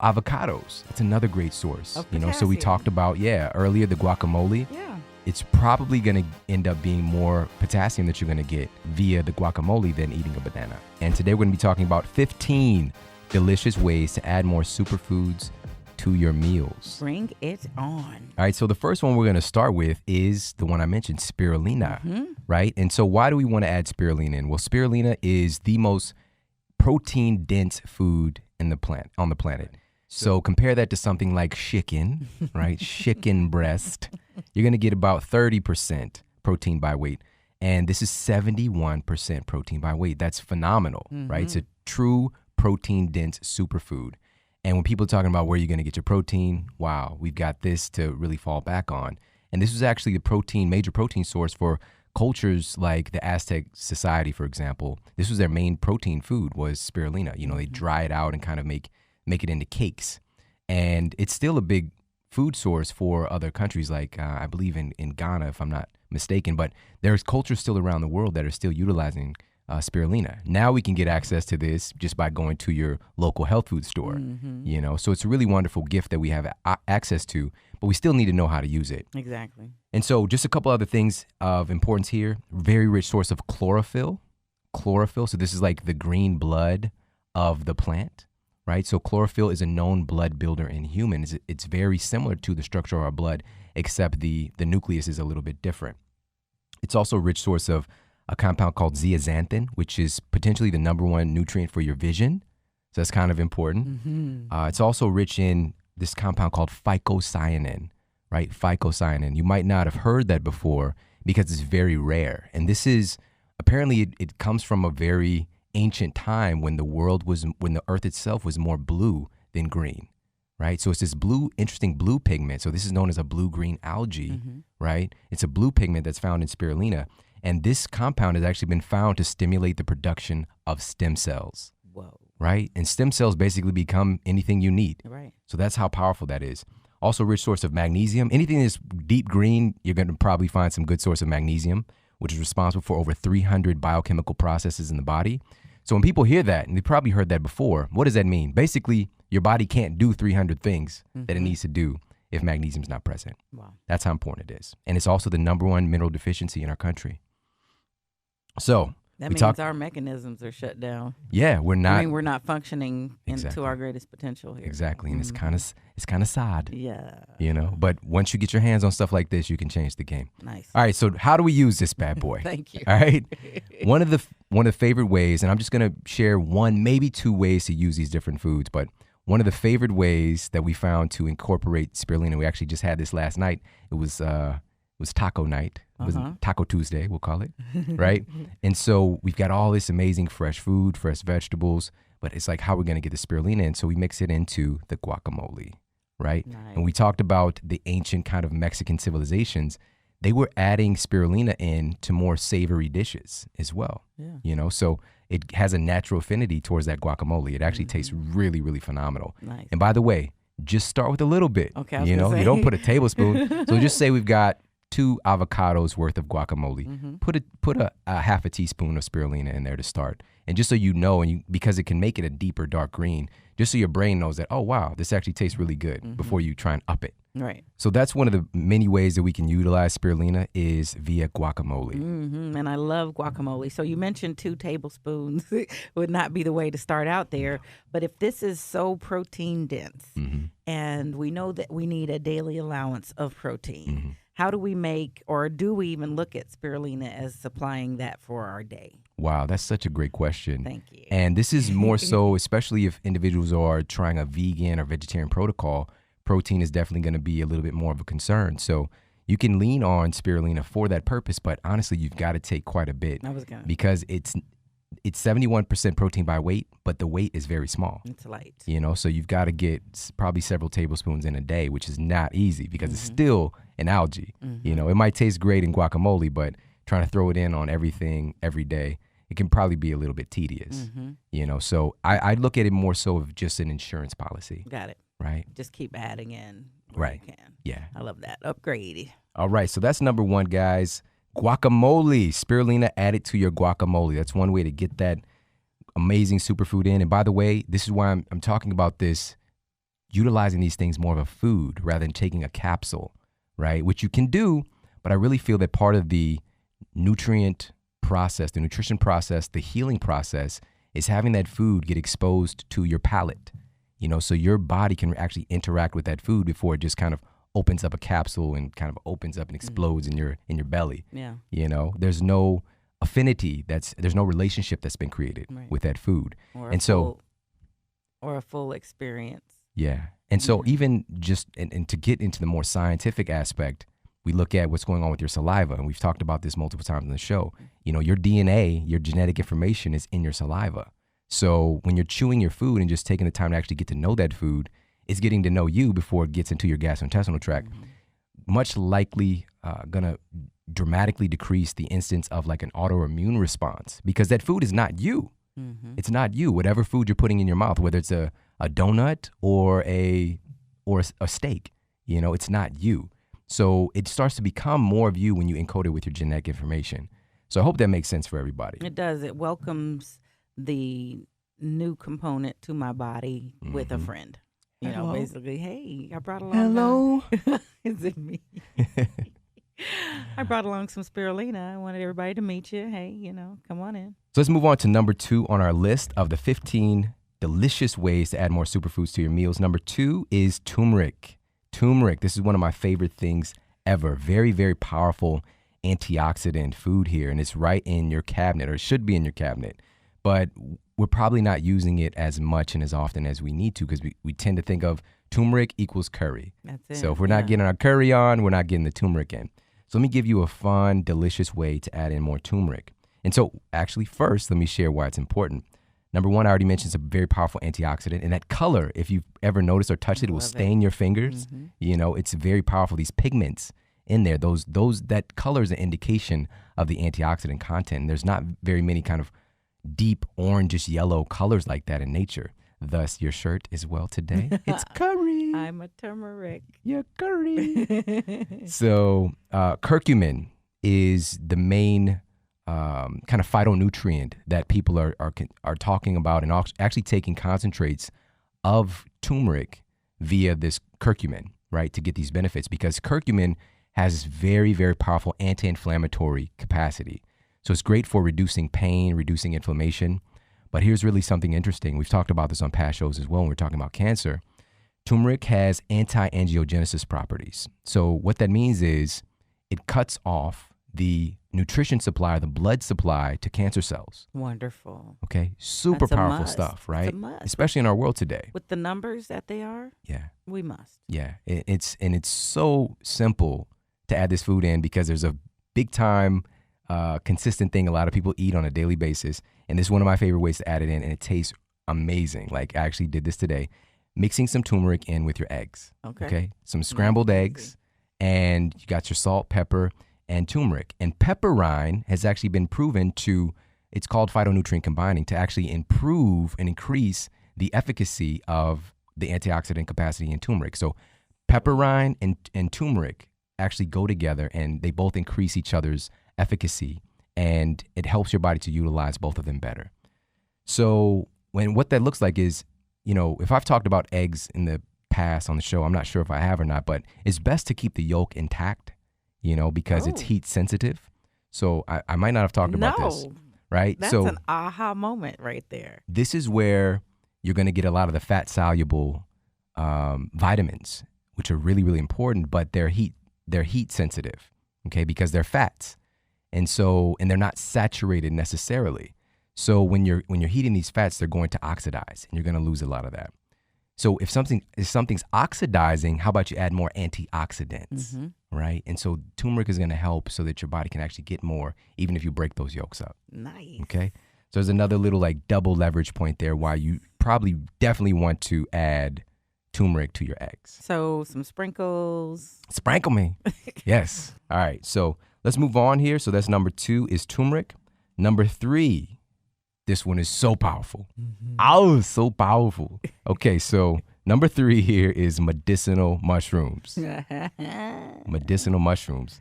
avocados. It's another great source. Of You know, so we potassium. talked about, earlier the guacamole. Yeah. It's probably going to end up being more potassium that you're going to get via the guacamole than eating a banana. And today we're going to be talking about 15 delicious ways to add more superfoods to your meals. Bring it on. All right, so the first one we're going to start with is the one I mentioned, spirulina, right? And so why do we want to add spirulina in? Well, spirulina is the most protein-dense food on the planet. So compare that to something like chicken, right? Chicken breast. You're going to get about 30% protein by weight. And this is 71% protein by weight. That's phenomenal, right? It's a true protein-dense superfood. And when people are talking about where you're going to get your protein, wow, we've got this to really fall back on. And this was actually the major protein source for cultures like the Aztec society, for example. This was their main protein food was spirulina. You know, they dry it out and kind of make it into cakes. And it's still a big food source for other countries like I believe in Ghana, if I'm not mistaken. But there's cultures still around the world that are still utilizing spirulina. Now we can get access to this just by going to your local health food store, you know. So it's a really wonderful gift that we have access to, but we still need to know how to use it. Exactly. And so just a couple other things of importance here. Very rich source of chlorophyll. Chlorophyll, so this is like the green blood of the plant, right? So chlorophyll is a known blood builder in humans. It's very similar to the structure of our blood, except the nucleus is a little bit different. It's also a rich source of a compound called zeaxanthin, which is potentially the number one nutrient for your vision. So that's kind of important. It's also rich in this compound called phycocyanin, right? Phycocyanin. You might not have heard that before because it's very rare. And this is, apparently it comes from a very ancient time when the earth itself was more blue than green, right? So it's this interesting blue pigment. So this is known as a blue-green algae, right? It's a blue pigment that's found in spirulina. And this compound has actually been found to stimulate the production of stem cells. Whoa. Right? And stem cells basically become anything you need. Right. So that's how powerful that is. Also, rich source of magnesium. Anything that's deep green, you're going to probably find some good source of magnesium, which is responsible for over 300 biochemical processes in the body. So when people hear that, and they probably heard that before, what does that mean? Basically, your body can't do 300 things that it needs to do if magnesium's not present. Wow. That's how important it is. And it's also the number one mineral deficiency in our country. So that means our mechanisms are shut down. Yeah, we're not functioning Exactly. into our greatest potential here. Exactly, and it's kind of sad. Yeah. You know, but once you get your hands on stuff like this, you can change the game. Nice. All right, so how do we use this bad boy? Thank you. All right, one of the favorite ways, and I'm just gonna share one, maybe two ways to use these different foods, but one of the favorite ways that we found to incorporate spirulina, we actually just had this last night. It was taco night. It was Taco Tuesday, we'll call it, right? And so we've got all this amazing fresh food, fresh vegetables, but it's like how we're going to get the spirulina in. So we mix it into the guacamole, right? Nice. And we talked about the ancient kind of Mexican civilizations. They were adding spirulina in to more savory dishes as well. Yeah. You know, so it has a natural affinity towards that guacamole. It actually tastes really, really phenomenal. Nice. And by the way, just start with a little bit. Okay, I was you gonna know, say. you don't put a tablespoon. So just say we've got 2 avocados worth of guacamole. Put a half a teaspoon of spirulina in there to start. And just so you know, because it can make it a deeper dark green, just so your brain knows that, oh, wow, this actually tastes really good before you try and up it. Right. So that's one of the many ways that we can utilize spirulina is via guacamole. And I love guacamole. So you mentioned 2 tablespoons would not be the way to start out there. But if this is so protein dense and we know that we need a daily allowance of protein, how do we make, or do we even look at spirulina as supplying that for our day? Wow, that's such a great question. Thank you. And this is more so, especially if individuals are trying a vegan or vegetarian protocol, protein is definitely going to be a little bit more of a concern. So you can lean on spirulina for that purpose, but honestly, you've got to take quite a bit because it's 71% protein by weight, but the weight is very small. It's light. You know, so you've got to get probably several tablespoons in a day, which is not easy because it's still an algae. You know, it might taste great in guacamole, but trying to throw it in on everything every day, it can probably be a little bit tedious. You know, so I look at it more so of just an insurance policy. Got it. Right. Just keep adding in where you can. Yeah. I love that. Upgrade. All right. So that's number one, guys. Guacamole. Spirulina added to your guacamole. That's one way to get that amazing superfood in. And by the way, this is why I'm talking about this utilizing these things more of a food rather than taking a capsule, right? Which you can do, but I really feel that part of the nutrient process, the nutrition process, the healing process is having that food get exposed to your palate, so your body can actually interact with that food before it just kind of opens up a capsule and kind of opens up and explodes in your belly. Yeah. There's no affinity, there's no relationship that's been created with that food. Or a full experience. Yeah. And so even just, and to get into the more scientific aspect, we look at what's going on with your saliva. And we've talked about this multiple times on the show. Your DNA, your genetic information is in your saliva. So when you're chewing your food and just taking the time to actually get to know that food, it's getting to know you before it gets into your gastrointestinal tract. Much likely gonna dramatically decrease the instance of like an autoimmune response, because that food is not you. It's not you. Whatever food you're putting in your mouth, whether it's a donut or a steak, it's not you. So it starts to become more of you when you encode it with your genetic information. So I hope that makes sense for everybody. It does. It welcomes the new component to my body with a friend. Basically, hey, I brought along. Hello. Is it me? I brought along some spirulina. I wanted everybody to meet you. Hey, come on in. So let's move on to number 2 on our list of the 15 delicious ways to add more superfoods to your meals. Number 2 is turmeric. Turmeric, this is one of my favorite things ever. Very, very powerful antioxidant food here. And it's right in your cabinet, or it should be in your cabinet. But we're probably not using it as much and as often as we need to, because we tend to think of turmeric equals curry. That's it. So if we're not getting our curry on, we're not getting the turmeric in. So let me give you a fun, delicious way to add in more turmeric. And so actually first, let me share why it's important. Number 1, I already mentioned, it's a very powerful antioxidant. And that color, if you've ever noticed or touched it, it will stain your fingers. It's very powerful. These pigments in there, that color is an indication of the antioxidant content. And there's not very many kind of deep orangish yellow colors like that in nature. Thus, your shirt as well today. It's curry. I'm a turmeric. You're curry. So curcumin is the main kind of phytonutrient that people are talking about, and actually taking concentrates of turmeric via this curcumin, right, to get these benefits, because curcumin has very, very powerful anti-inflammatory capacity. So it's great for reducing pain, reducing inflammation. But here's really something interesting. We've talked about this on past shows as well when we're talking about cancer. Turmeric has anti-angiogenesis properties. So what that means is it cuts off the nutrition supply, the blood supply to cancer cells. Wonderful. Okay, super That's a powerful must. stuff, right? It's a must. Especially in our world today. With the numbers that they are, Yeah, we must. yeah. It's so simple to add this food in, because there's a big time consistent thing a lot of people eat on a daily basis. And this is one of my favorite ways to add it in, and it tastes amazing. Like, I actually did this today, mixing some turmeric in with your eggs. Okay. Some scrambled eggs, and you got your salt, pepper, and turmeric. And pepper rind has actually been proven to, it's called phytonutrient combining, to actually improve and increase the efficacy of the antioxidant capacity in turmeric. So pepper rind and turmeric actually go together, and they both increase each other's efficacy, and it helps your body to utilize both of them better. So what that looks like is, if I've talked about eggs in the past on the show, I'm not sure if I have or not, but it's best to keep the yolk intact, because it's heat sensitive. So I might not have talked about this, right? That's an aha moment right there. This is where you're going to get a lot of the fat soluble vitamins, which are really, really important, but they're heat sensitive, okay, because they're fats. And they're not saturated necessarily. So when you're heating these fats, they're going to oxidize, and you're going to lose a lot of that. So if something's oxidizing, how about you add more antioxidants, right? And so turmeric is going to help so that your body can actually get more, even if you break those yolks up. Nice. Okay. So there's another little double leverage point there, why you probably definitely want to add turmeric to your eggs. So some sprinkles. Sprinkle me. Yes. All right. So let's move on here. So that's number 2 is turmeric. Number 3, this one is so powerful. Oh, so powerful. Okay, so number 3 here is medicinal mushrooms. Medicinal mushrooms.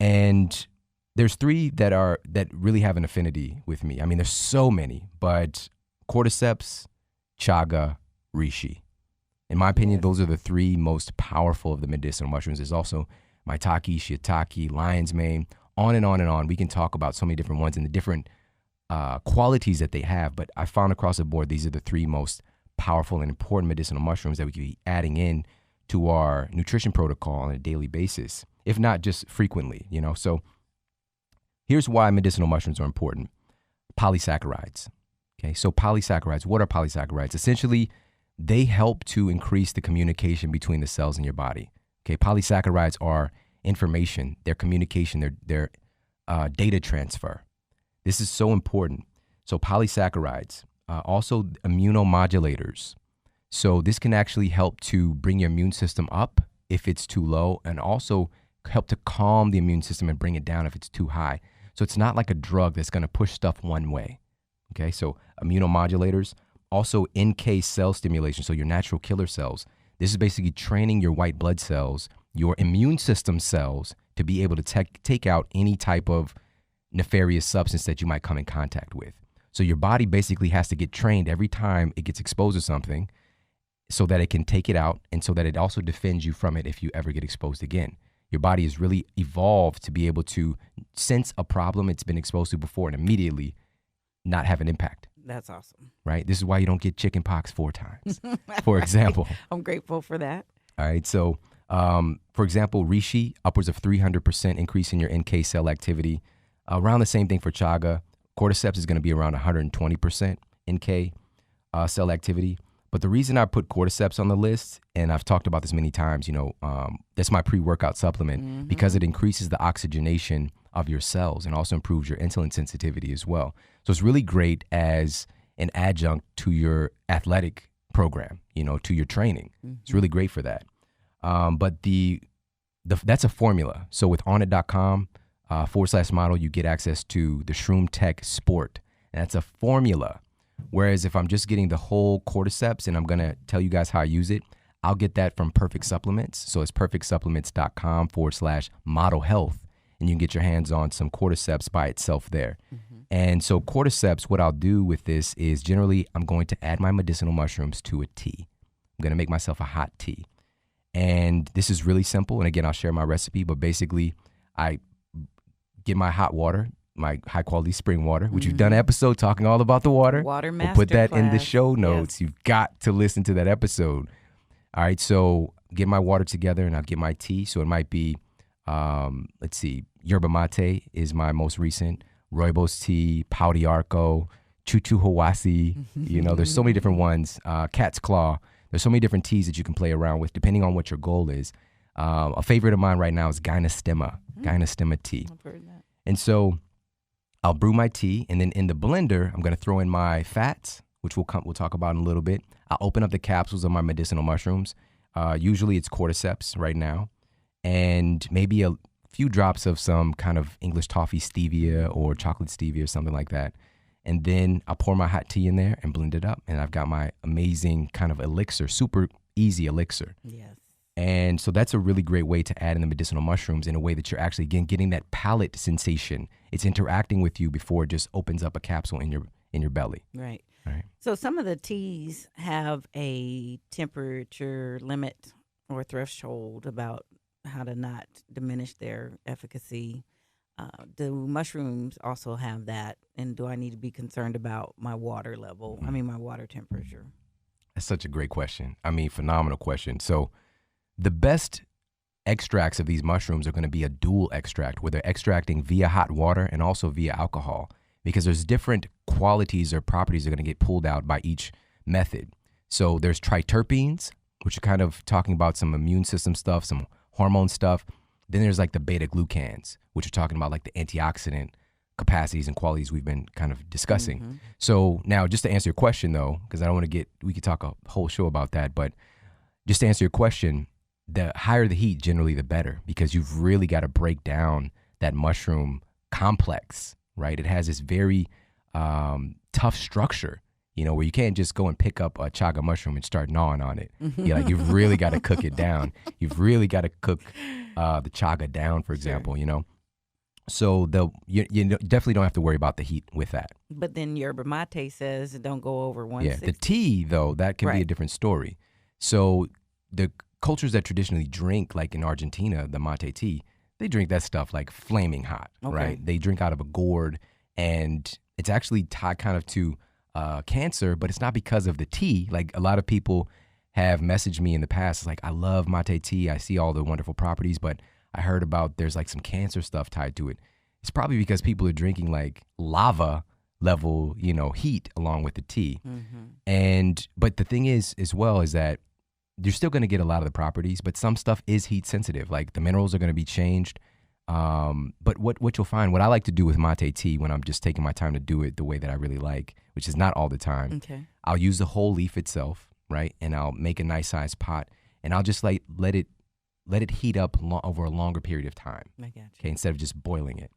And there's 3 that really have an affinity with me. I mean, there's so many, but cordyceps, chaga, reishi. In my opinion, Yes. those are the three most powerful of the medicinal mushrooms. There's also maitake, shiitake, lion's mane, on and on and on. We can talk about so many different ones and the different qualities that they have. But I found across the board, these are the three most powerful and important medicinal mushrooms that we could be adding in to our nutrition protocol on a daily basis, if not just frequently, you know. So here's why medicinal mushrooms are important. Polysaccharides. Okay, so polysaccharides, what are polysaccharides? Essentially, they help to increase the communication between the cells in your body. Okay, polysaccharides are information, their communication, their data transfer. This is so important. So polysaccharides, also immunomodulators. So this can actually help to bring your immune system up if it's too low, and also help to calm the immune system and bring it down if it's too high. So it's not like a drug that's going to push stuff one way. Okay, so immunomodulators, also NK cell stimulation, so your natural killer cells. This is basically training your white blood cells, your immune system cells, to be able to take out any type of nefarious substance that you might come in contact with. So your body basically has to get trained every time it gets exposed to something so that it can take it out, and so that it also defends you from it if you ever get exposed again. Your body is really evolved to be able to sense a problem it's been exposed to before and immediately not have an impact. That's awesome. Right? This is why you don't get chicken pox 4 times, for example. I'm grateful for that. All right. So, for example, reishi, upwards of 300% increase in your NK cell activity. Around the same thing for chaga. Cordyceps is going to be around 120% NK cell activity. But the reason I put cordyceps on the list, and I've talked about this many times, you know, that's my pre-workout supplement, because it increases the oxygenation of your cells and also improves your insulin sensitivity as well. So it's really great as an adjunct to your athletic program, you know, to your training. It's really great for that. But that's a formula. So with onnit.com /model, you get access to the Shroom Tech Sport. And that's a formula. Whereas if I'm just getting the whole cordyceps and I'm going to tell you guys how I use it, I'll get that from Perfect Supplements. So it's perfectsupplements.com /model health. And you can get your hands on some cordyceps by itself there. And so cordyceps, what I'll do with this is generally I'm going to add my medicinal mushrooms to a tea. I'm going to make myself a hot tea. And this is really simple. And again, I'll share my recipe. But basically, I get my hot water, my high quality spring water, which you've done an episode talking all about the water. Water We'll put that in the masterclass. show notes. Yes. You've got to listen to that episode. All right, so get my water together and I'll get my tea. So it might be, let's see, yerba mate is my most recent, rooibos tea, pau de arco, chuchu hawasi. You know, there's so many different ones. Cat's claw. There's so many different teas that you can play around with depending on what your goal is. A favorite of mine right now is Gynostema tea. I've heard that. And so I'll brew my tea, and then in the blender, I'm going to throw in my fats, which we'll talk about in a little bit. I'll open up the capsules of my medicinal mushrooms. Usually it's cordyceps right now, and maybe a few drops of some kind of English toffee stevia or chocolate stevia or something like that. And then I'll pour my hot tea in there and blend it up, and I've got my amazing kind of elixir, super easy elixir. Yes. And so that's a really great way to add in the medicinal mushrooms in a way that you're actually getting that palate sensation. It's interacting with you before it just opens up a capsule in your belly. Right. Right. So some of the teas have a temperature limit or threshold about how to not diminish their efficacy. Do mushrooms also have that? And do I need to be concerned about my water level? I mean, my water temperature. That's such a great question. I mean, phenomenal question. So the best extracts of these mushrooms are going to be a dual extract, where they're extracting via hot water and also via alcohol, because there's different qualities or properties that are going to get pulled out by each method. So there's triterpenes, which are kind of talking about some immune system stuff, some hormone stuff. Then there's like the beta glucans, which are talking about like the antioxidant capacities and qualities we've been kind of discussing. So now, just to answer your question though, because I don't want to we could talk a whole show about that, but just to answer your question, the higher the heat, generally the better, because you've really got to break down that mushroom complex, right? It has this very tough structure, you know, where you can't just go and pick up a chaga mushroom and start gnawing on it. You've really got to cook it down. You've really got to cook the chaga down, for example, you know. So you definitely don't have to worry about the heat with that. But then yerba mate says don't go over 160. Yeah, the tea, though, that can be a different story. So the cultures that traditionally drink, like in Argentina, the mate tea, they drink that stuff like flaming hot, right? They drink out of a gourd, and it's actually tied kind of to cancer, but it's not because of the tea. Like a lot of people have messaged me in the past, it's like, I love mate tea. I see all the wonderful properties, but I heard about there's like some cancer stuff tied to it. It's probably because people are drinking like lava level, heat along with the tea. But the thing is, as well, is that you're still going to get a lot of the properties, but some stuff is heat sensitive. Like the minerals are going to be changed. But what you'll find, what I like to do with mate tea when I'm just taking my time to do it the way that I really like, which is not all the time, I'll use the whole leaf itself, right? And I'll make a nice sized pot, and I'll just like let it heat up over a longer period of time. I got you. Okay, instead of just boiling it.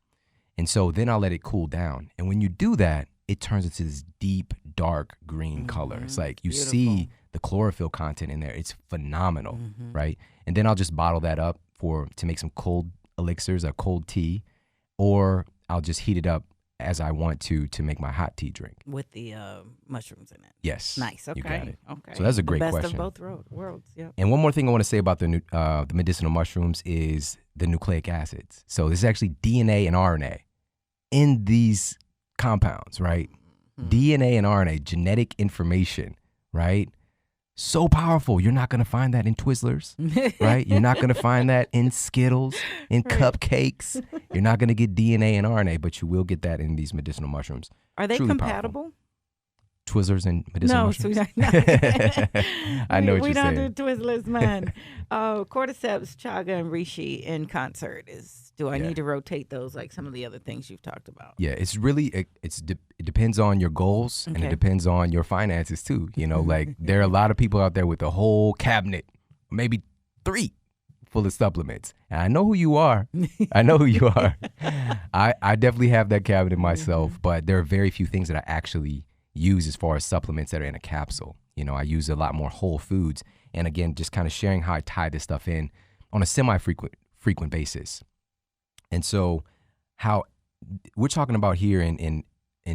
And so then I'll let it cool down. And when you do that, it turns into this deep, dark green color. It's like you see the chlorophyll content in there. It's phenomenal, right? And then I'll just bottle that up to make some cold elixirs, a cold tea, or I'll just heat it up as I want to make my hot tea drink. With the mushrooms in it. Yes. Nice. Okay. You got it. Okay. So that's a great the best question. of both worlds. Yep. And one more thing I want to say about the medicinal mushrooms is the nucleic acids. So this is actually DNA and RNA in these compounds, right? DNA and RNA, genetic information, right? So powerful. You're not going to find that in Twizzlers, right? You're not going to find that in Skittles, in cupcakes. You're not going to get DNA and RNA, but you will get that in these medicinal mushrooms. Are they Truly compatible? Powerful. Twizzlers and medicinal mushrooms? No. I know what we you're saying. We don't do Twizzlers, man. Cordyceps, chaga, and reishi in concert do I need to rotate those like some of the other things you've talked about? Yeah, it's really, it depends on your goals, and it depends on your finances too. Like there are a lot of people out there with a whole cabinet, maybe 3 full of supplements. And I know who you are. I know who you are. I definitely have that cabinet myself, but there are very few things that I actually use as far as supplements that are in a capsule. I use a lot more whole foods. And again, just kind of sharing how I tie this stuff in on a frequent basis. And so how we're talking about here in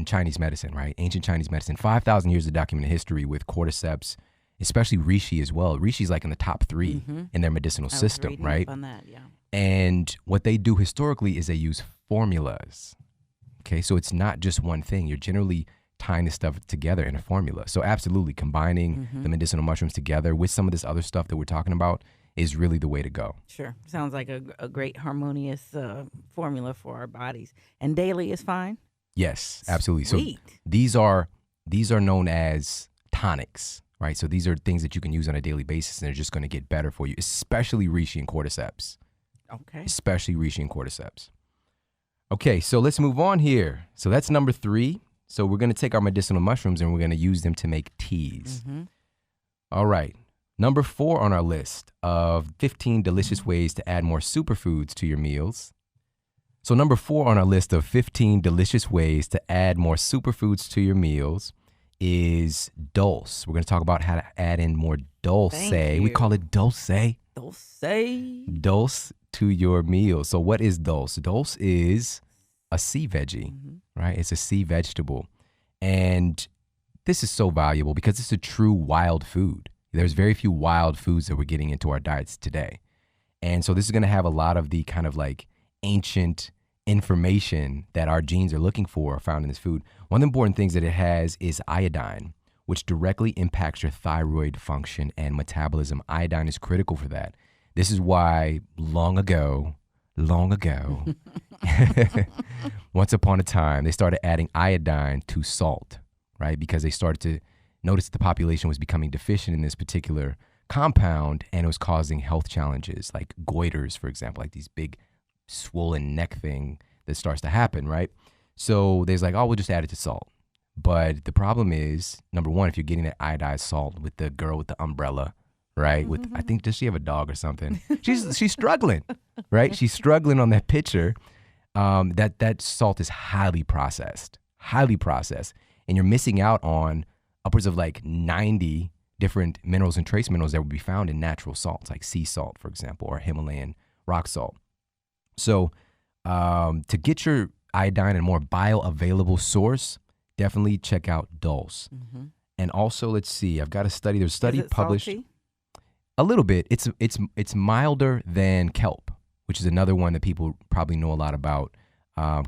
Chinese medicine, right? Ancient Chinese medicine, 5,000 years of documented history with cordyceps, especially reishi as well. Reishi is like in the top 3 in their medicinal system, right? On that, yeah. And what they do historically is they use formulas. Okay, so it's not just one thing. You're generally tying this stuff together in a formula. So absolutely combining the medicinal mushrooms together with some of this other stuff that we're talking about is really the way to go. Sure. Sounds like a great harmonious formula for our bodies. And daily is fine? Yes, absolutely. Sweet. So these are known as tonics, right? So these are things that you can use on a daily basis, and they're just going to get better for you, especially reishi and cordyceps. Okay. Especially reishi and cordyceps. Okay, so let's move on here. So that's number 3. So we're going to take our medicinal mushrooms and we're going to use them to make teas. All right. Number 4 on our list of 15 delicious ways to add more superfoods to your meals. So number 4 on our list of 15 delicious ways to add more superfoods to your meals is dulse. We're going to talk about how to add in more dulce. We call it dulce. Dulce to your meals. So what is dulce? Dulce is a sea veggie, right? It's a sea vegetable. And this is so valuable because it's a true wild food. There's very few wild foods that we're getting into our diets today. And so this is going to have a lot of the kind of like ancient information that our genes are looking for found in this food. One of the important things that it has is iodine, which directly impacts your thyroid function and metabolism. Iodine is critical for that. This is why long ago, once upon a time, they started adding iodine to salt, right? Because they started to notice the population was becoming deficient in this particular compound, and it was causing health challenges like goiters, for example, like these big swollen neck thing that starts to happen, right? So there's like, oh, we'll just add it to salt. But the problem is, number 1, if you're getting that iodized salt with the girl with the umbrella, right? With I think, does she have a dog or something? She's struggling, right? She's struggling on that picture. That salt is highly processed, and you're missing out on upwards of like 90 different minerals and trace minerals that would be found in natural salts, like sea salt, for example, or Himalayan rock salt. So to get your iodine in a more bioavailable source, definitely check out dulse. And also, let's see, I've got a study. There's a study published. Salty? A little bit. It's milder than kelp, which is another one that people probably know a lot about.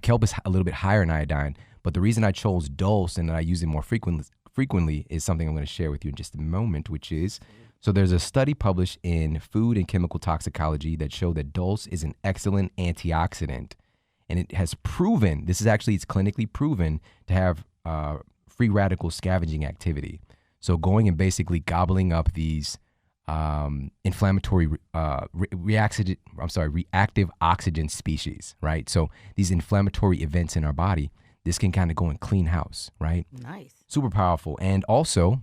Kelp is a little bit higher in iodine, but the reason I chose dulse and that I use it more frequently is something I'm going to share with you in just a moment, which is, so there's a study published in Food and Chemical Toxicology that showed that dulse is an excellent antioxidant, and it has proven, it's clinically proven to have free radical scavenging activity. So going and basically gobbling up these inflammatory reactive oxygen species, right? So these inflammatory events in our body, this can kind of go and clean house, right? Nice. Super powerful. And also,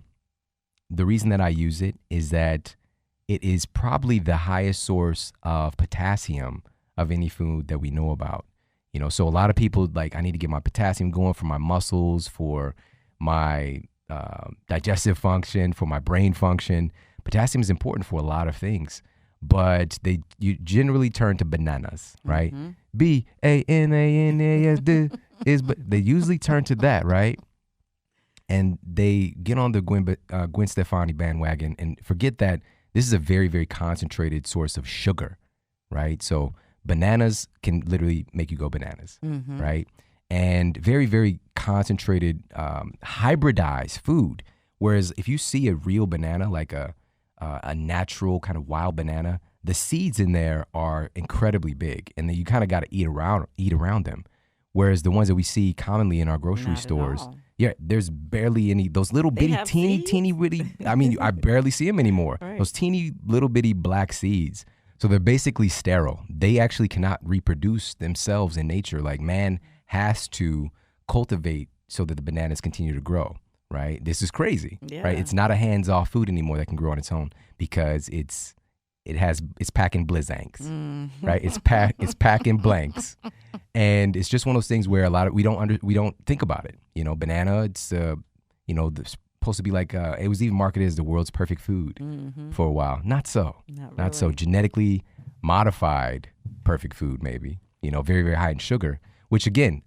the reason that I use it is that it is probably the highest source of potassium of any food that we know about. You know, so a lot of people like, I need to get my potassium going for my muscles, for my digestive function, for my brain function. Potassium is important for a lot of things, but you generally turn to bananas, right? Mm-hmm. BANANAS but they usually turn to that, right? And they get on the Gwen Stefani bandwagon and forget that this is a very, very concentrated source of sugar, right? So bananas can literally make you go bananas, Mm-hmm. right? And very, very concentrated, hybridized food. Whereas if you see a real banana, like a natural kind of wild banana, the seeds in there are incredibly big, and then you kind of got to eat around them. Whereas the ones that we see commonly in our grocery Not at stores, all. yeah, there's barely any, those little They bitty, have teeny seeds? bitty, I mean, I barely see them anymore. Right. Those teeny little bitty black seeds. So they're basically sterile. They actually cannot reproduce themselves in nature. Like man has to cultivate so that the bananas continue to grow, right? This is crazy, right? Yeah. It's not a hands-off food anymore that can grow on its own because it's packing blizzangs, Mhm. right? It's packing blanks, and it's just one of those things where we don't think about it. You know, banana. It's supposed to be like it was even marketed as the world's perfect food Mhm. for a while. Not so. Not So. really. Genetically modified perfect food, maybe. You know, very, very high in sugar. Which again,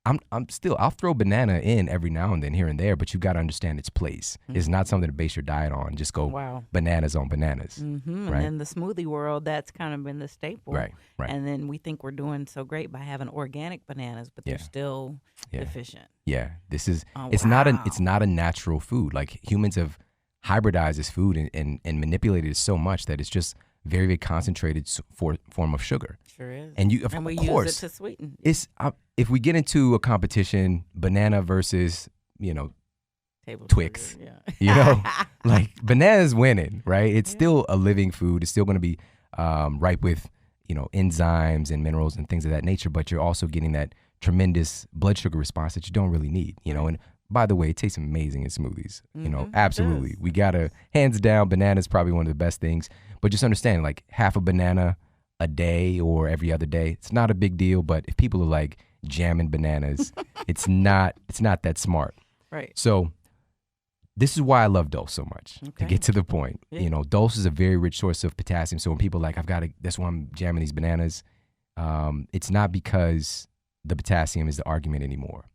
I'll throw banana in every now and then, here and there, but you got to understand its place. It's not something to base your diet on. Just go Wow. bananas on bananas. Mm-hmm. Right. And in the smoothie world, that's kind of been the staple. Right. And then we think we're doing so great by having organic bananas, but Yeah. they're still Yeah. deficient. Yeah, this is Oh, it's wow. not a natural food. Like humans have hybridized this food and manipulated it so much that it's just very, very concentrated form of sugar. Sure is. And you, of we course, use it to sweeten. it's if we get into a competition, banana versus Table Twix. sugar, Yeah. you know, like banana's winning, right? It's still a living food. It's still going to be ripe with enzymes and minerals and things of that nature. But you're also getting that tremendous blood sugar response that you don't really need. And by the way, it tastes amazing in smoothies. Mhm, it Absolutely. does. We gotta, hands down, banana's probably one of the best things. But just understand, like half a banana a day or every other day, it's not a big deal. But if people are like jamming bananas, it's not that smart. Right. So this is why I love dulse so much. To Okay. get to the point, Yeah. Dulse is a very rich source of potassium. So when people are like, that's why I'm jamming these bananas. It's not because the potassium is the argument anymore.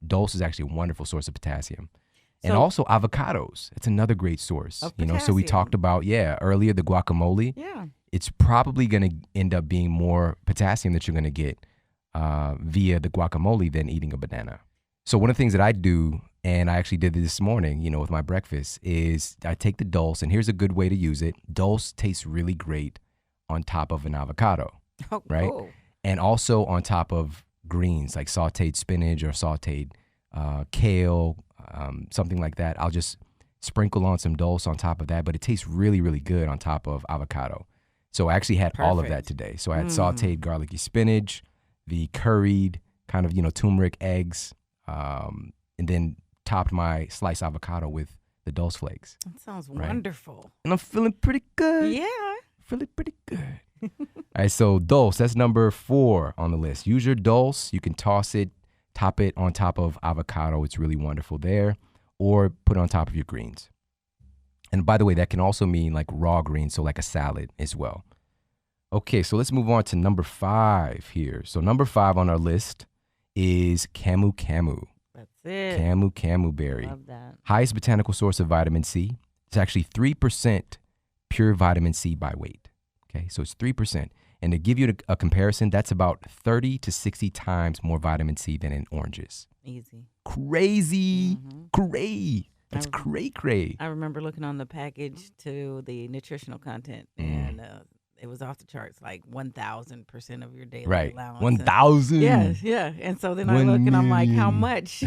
Dulse is actually a wonderful source of potassium. And So- also avocados. It's another great source. Of So we potassium. talked about, earlier, the guacamole. Yeah. It's probably going to end up being more potassium that you're going to get via the guacamole than eating a banana. So one of the things that I do, and I actually did this morning, with my breakfast, is I take the dulse, and here's a good way to use it. Dulse tastes really great on top of an avocado, Oh, right? cool. And also on top of greens like sauteed spinach or sauteed kale, something like that. I'll just sprinkle on some dulse on top of that, but it tastes really, really good on top of avocado. So I actually had all of that Perfect. today. So I had sauteed garlicky spinach, the curried kind of, turmeric eggs, and then topped my sliced avocado with the dulse flakes. That sounds Right. wonderful. And I'm feeling pretty good. Yeah. Feeling pretty good. All right, so dulse, that's number 4 on the list. Use your dulse. You can toss it, top it on top of avocado. It's really wonderful there. Or put it on top of your greens. And by the way, that can also mean like raw greens, so like a salad as well. Okay, so let's move on to number 5 here. So number 5 on our list is camu camu. That's it. Camu berry. Love that. Highest botanical source of vitamin C. It's actually 3% pure vitamin C by weight. Okay, so it's 3%. And to give you a comparison, that's about 30 to 60 times more vitamin C than in oranges. Easy. Crazy. Cray. That's cray. I remember looking on the package to the nutritional content, and it was off the charts, like 1,000% of your daily allowance. 1,000? Yeah. And so then I look and I'm like, how much?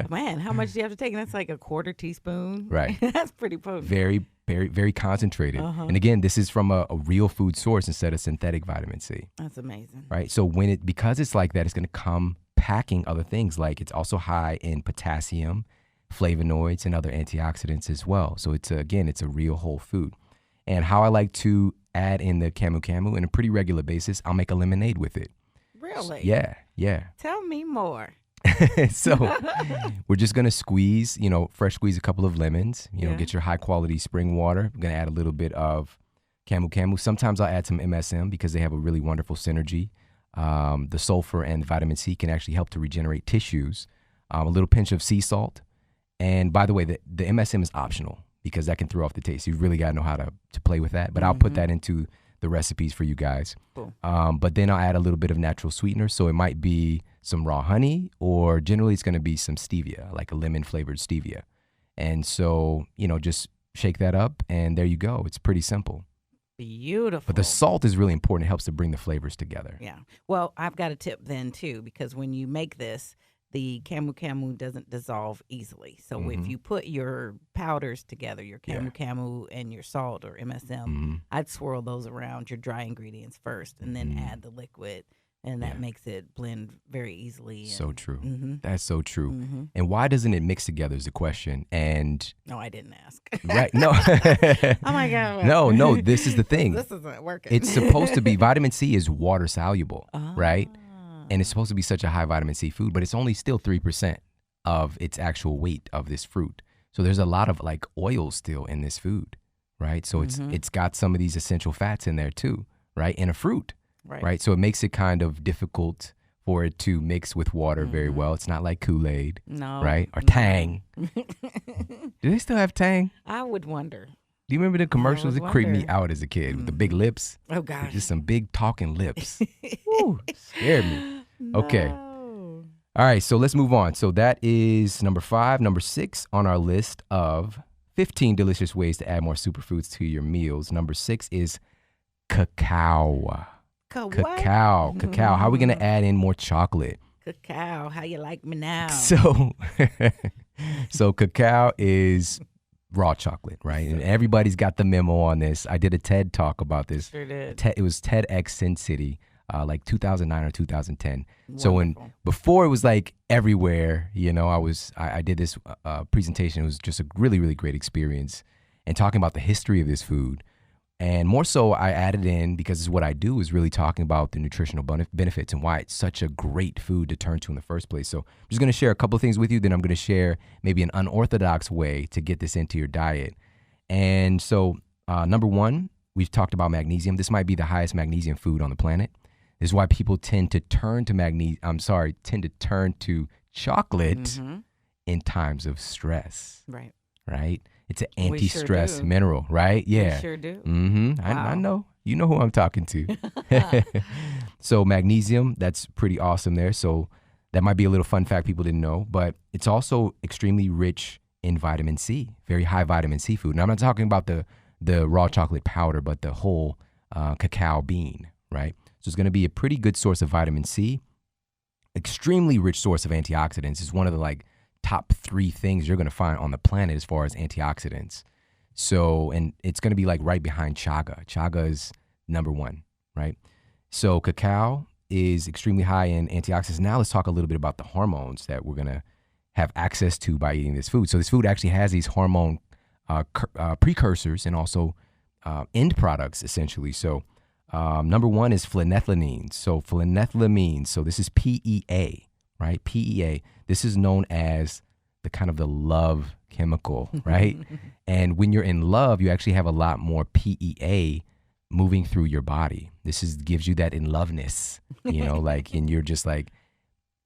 Man, how much do you have to take? And that's like a quarter teaspoon. Right. That's pretty potent. Very, very, very concentrated. And again, this is from a real food source instead of synthetic vitamin C. That's amazing. Right. So because it's like that, it's going to come packing other things. Like it's also high in potassium, flavonoids, and other antioxidants as well. So it's a real whole food. And how I like to add in the camu camu in a pretty regular basis, I'll make a lemonade with it. Really? Yeah. Tell me more. So we're just going to squeeze, fresh squeeze a couple of lemons, get your high quality spring water. I'm going to add a little bit of camu camu. Sometimes I'll add some MSM because they have a really wonderful synergy. The sulfur and vitamin C can actually help to regenerate tissues. A little pinch of sea salt. And by the way, the MSM is optional because that can throw off the taste. You really got to know how to play with that. But I'll put that into the recipes for you guys. Cool. But then I'll add a little bit of natural sweetener. So it might be some raw honey, or generally it's going to be some stevia, like a lemon flavored stevia. And so, just shake that up and there you go. It's pretty simple. Beautiful. But the salt is really important. It helps to bring the flavors together. Yeah. Well, I've got a tip then too, because when you make this, the camu camu doesn't dissolve easily. So if you put your powders together, your camu camu and your salt or MSM, I'd swirl those around your dry ingredients first and then add the liquid. And that makes it blend very easily. So true. That's so true. And why doesn't it mix together is the question. And no, I didn't ask. Right. No. Oh my God. No, this is the thing. This isn't working. It's supposed to be, vitamin C is water soluble, right? And it's supposed to be such a high vitamin C food, but it's only still 3% of its actual weight of this fruit. So there's a lot of like oil still in this food, right? So it's got some of these essential fats in there too, right? In a fruit, right? So it makes it kind of difficult for it to mix with water very well. It's not like Kool-Aid, right? Or Tang. Do they still have Tang? I would wonder. Do you remember the commercials? It creeped me out as a kid with the big lips. Oh, gosh. Just some big talking lips. Woo, scared me. Okay. All right, so let's move on. So that is number 5. Number 6 on our list of 15 delicious ways to add more superfoods to your meals. Number 6 is cacao. Cacao. How are we going to add in more chocolate? Cacao, how you like me now? So cacao is raw chocolate, right? And everybody's got the memo on this. I did a TED talk about this. Sure did. It was TEDx Sin City, like 2009 or 2010. Wonderful. So before it was like everywhere, I did this presentation. It was just a really, really great experience and talking about the history of this food. And more so, I added in, because it's what I do, is really talking about the nutritional benefits and why it's such a great food to turn to in the first place. So I'm just going to share a couple of things with you. Then I'm going to share maybe an unorthodox way to get this into your diet. And so number 1, we've talked about magnesium. This might be the highest magnesium food on the planet. This is why people tend to turn to chocolate in times of stress. Right? It's an anti-stress mineral, right? Yeah. We sure do. Wow. I know. You know who I'm talking to. So magnesium, that's pretty awesome there. So that might be a little fun fact people didn't know, but it's also extremely rich in vitamin C, very high vitamin C food. And I'm not talking about the raw chocolate powder, but the whole cacao bean, right? So it's going to be a pretty good source of vitamin C, extremely rich source of antioxidants. It's one of the top 3 things you're going to find on the planet as far as antioxidants. So, and it's going to be right behind chaga. Chaga is number 1, right? So cacao is extremely high in antioxidants. Now let's talk a little bit about the hormones that we're going to have access to by eating this food. So this food actually has these hormone precursors and also end products, essentially. So number 1 is phenethylamines. So phenethylamines, so this is PEA, right? PEA. This is known as the love chemical, right? And when you're in love, you actually have a lot more PEA moving through your body. This gives you that in loveness, and you're just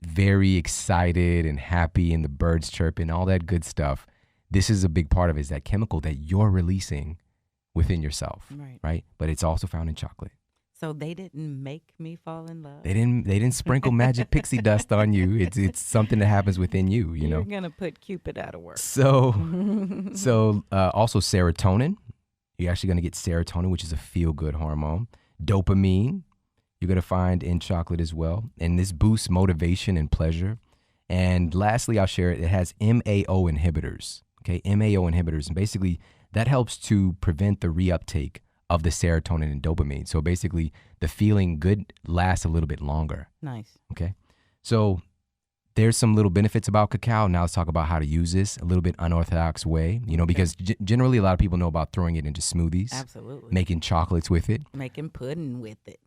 very excited and happy, and the birds chirping, all that good stuff. This is a big part of it, is that chemical that you're releasing within yourself, Right. right? But it's also found in chocolate. So they didn't make me fall in love. They didn't sprinkle magic pixie dust on you. It's something that happens within you, you know. You're gonna put Cupid out of work. So also serotonin. You're actually gonna get serotonin, which is a feel-good hormone. Dopamine, you're gonna find in chocolate as well, and this boosts motivation and pleasure. And lastly, I'll share it has MAO inhibitors. Okay, MAO inhibitors, and basically that helps to prevent the reuptake of the serotonin and dopamine. So basically, the feeling good lasts a little bit longer. Nice. Okay, so there's some little benefits about cacao. Now let's talk about how to use this a little bit unorthodox way, you know, because generally a lot of people know about throwing it into smoothies. Absolutely. Making chocolates with it. Making pudding with it.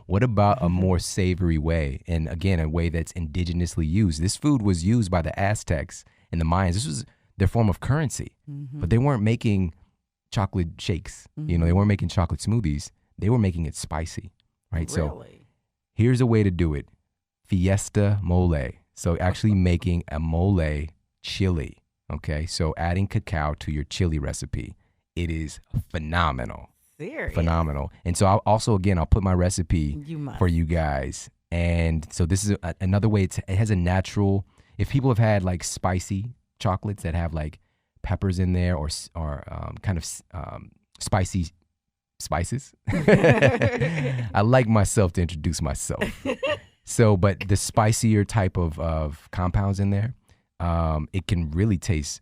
What about a more savory way? And again, a way that's indigenously used. This food was used by the Aztecs and the Mayans. This was their form of currency, but they weren't making chocolate shakes. You know, they weren't making chocolate smoothies. They were making it spicy, right? Really? So here's a way to do it. Fiesta mole. So actually making a mole chili. Okay. So adding cacao to your chili recipe. It is phenomenal. Serious? Phenomenal. And so I'll put my recipe for you guys. And so this is another way. It has a natural, if people have had like spicy chocolates that have like peppers in there or kind of spicy spices. I like myself to introduce myself. So, but the spicier type of compounds in there, it can really taste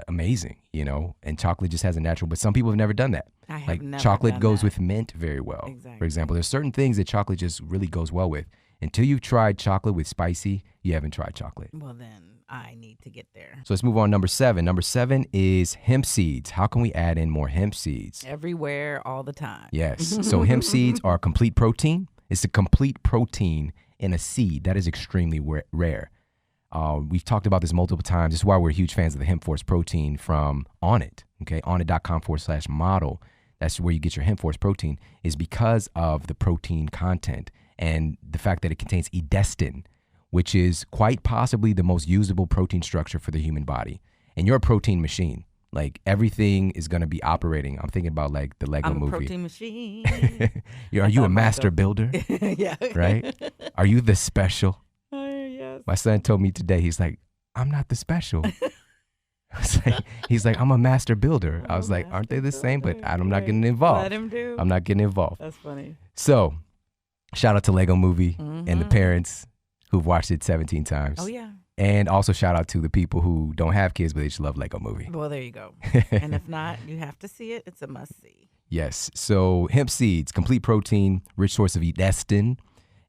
amazing, you know, and chocolate just has a natural, but some people have never done that. I have like never chocolate done goes that. with mint very well. Exactly. For example, there's certain things that chocolate just really goes well with. Until you've tried chocolate with spicy, you haven't tried chocolate. Well, then I need to get there. So let's move on. Number 7. Number 7 is hemp seeds. How can we add in more hemp seeds? Everywhere, all the time. Yes. So hemp seeds are complete protein. It's a complete protein in a seed. That is extremely rare. We've talked about this multiple times. This is why we're huge fans of the Hemp Force protein from Onnit. Okay, onnit.com/model. That's where you get your Hemp Force protein, is because of the protein content and the fact that it contains edestin, which is quite possibly the most usable protein structure for the human body. And you're a protein machine. Like everything is going to be operating. I'm thinking about like the Lego movie. I'm a protein machine. Are you a master builder? Yeah. Right? Are you the special? Yes. My son told me today, he's like, I'm not the special. He's like, I'm a master builder. I was like, aren't they the same? But I'm not getting involved. Let him do. I'm not getting involved. That's funny. So shout out to Lego Movie and the parents who've watched it 17 times. Oh, yeah. And also shout out to the people who don't have kids, but they just love Lego Movie. Well, there you go. And if not, you have to see it. It's a must see. Yes. So hemp seeds, complete protein, rich source of edestin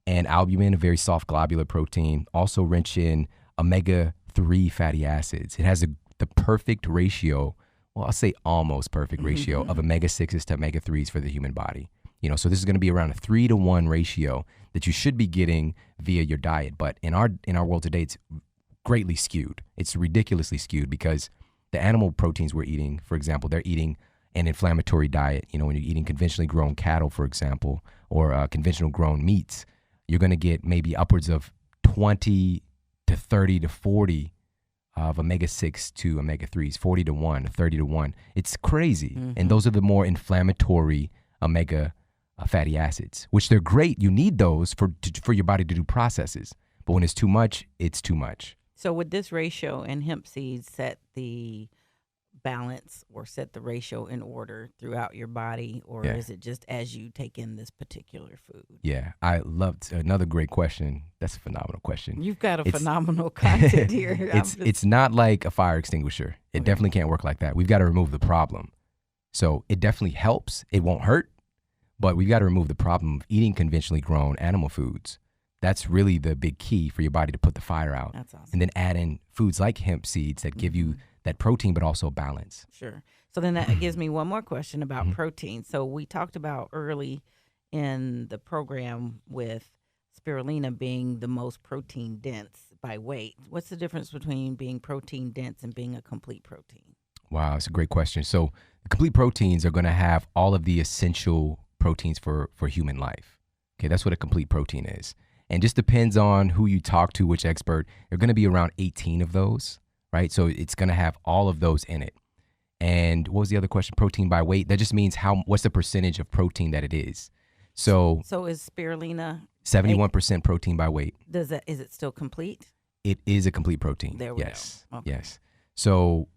and albumin, a very soft globular protein, also rich in omega-3 fatty acids. It has the perfect ratio, well, I'll say almost perfect ratio of omega-6s to omega-3s for the human body. You know, so this is going to be around a 3-to-1 ratio that you should be getting via your diet. But in our world today, it's greatly skewed. It's ridiculously skewed because the animal proteins we're eating, for example, they're eating an inflammatory diet. You know, when you're eating conventionally grown cattle, for example, or conventional grown meats, you're going to get maybe upwards of 20 to 30 to 40 of omega-6 to omega-3s, 40 to 1, 30 to 1. It's crazy. And those are the more inflammatory omega fatty acids, which they're great. You need those for your body to do processes. But when it's too much, it's too much. So would this ratio in hemp seeds set the balance or set the ratio in order throughout your body, or is it just as you take in this particular food? Yeah, I loved another great question. That's a phenomenal question. You've got phenomenal content here. It's not like a fire extinguisher. It definitely can't work like that. We've got to remove the problem. So it definitely helps. It won't hurt, but we've got to remove the problem of eating conventionally grown animal foods. That's really the big key for your body to put the fire out. That's awesome. And then add in foods like hemp seeds that give you that protein, but also balance. Sure. So then that gives me one more question about protein. So we talked about early in the program with spirulina being the most protein dense by weight. What's the difference between being protein dense and being a complete protein? Wow, that's a great question. So the complete proteins are going to have all of the essential proteins for human life. Okay, that's what a complete protein is. And just depends on who you talk to, which expert. There are going to be around 18 of those, right? So it's going to have all of those in it. And what was the other question? Protein by weight. That just means what's the percentage of protein that it is. So is spirulina 71% protein by weight. Is it still complete? It is a complete protein. There we go. Okay. Yes. So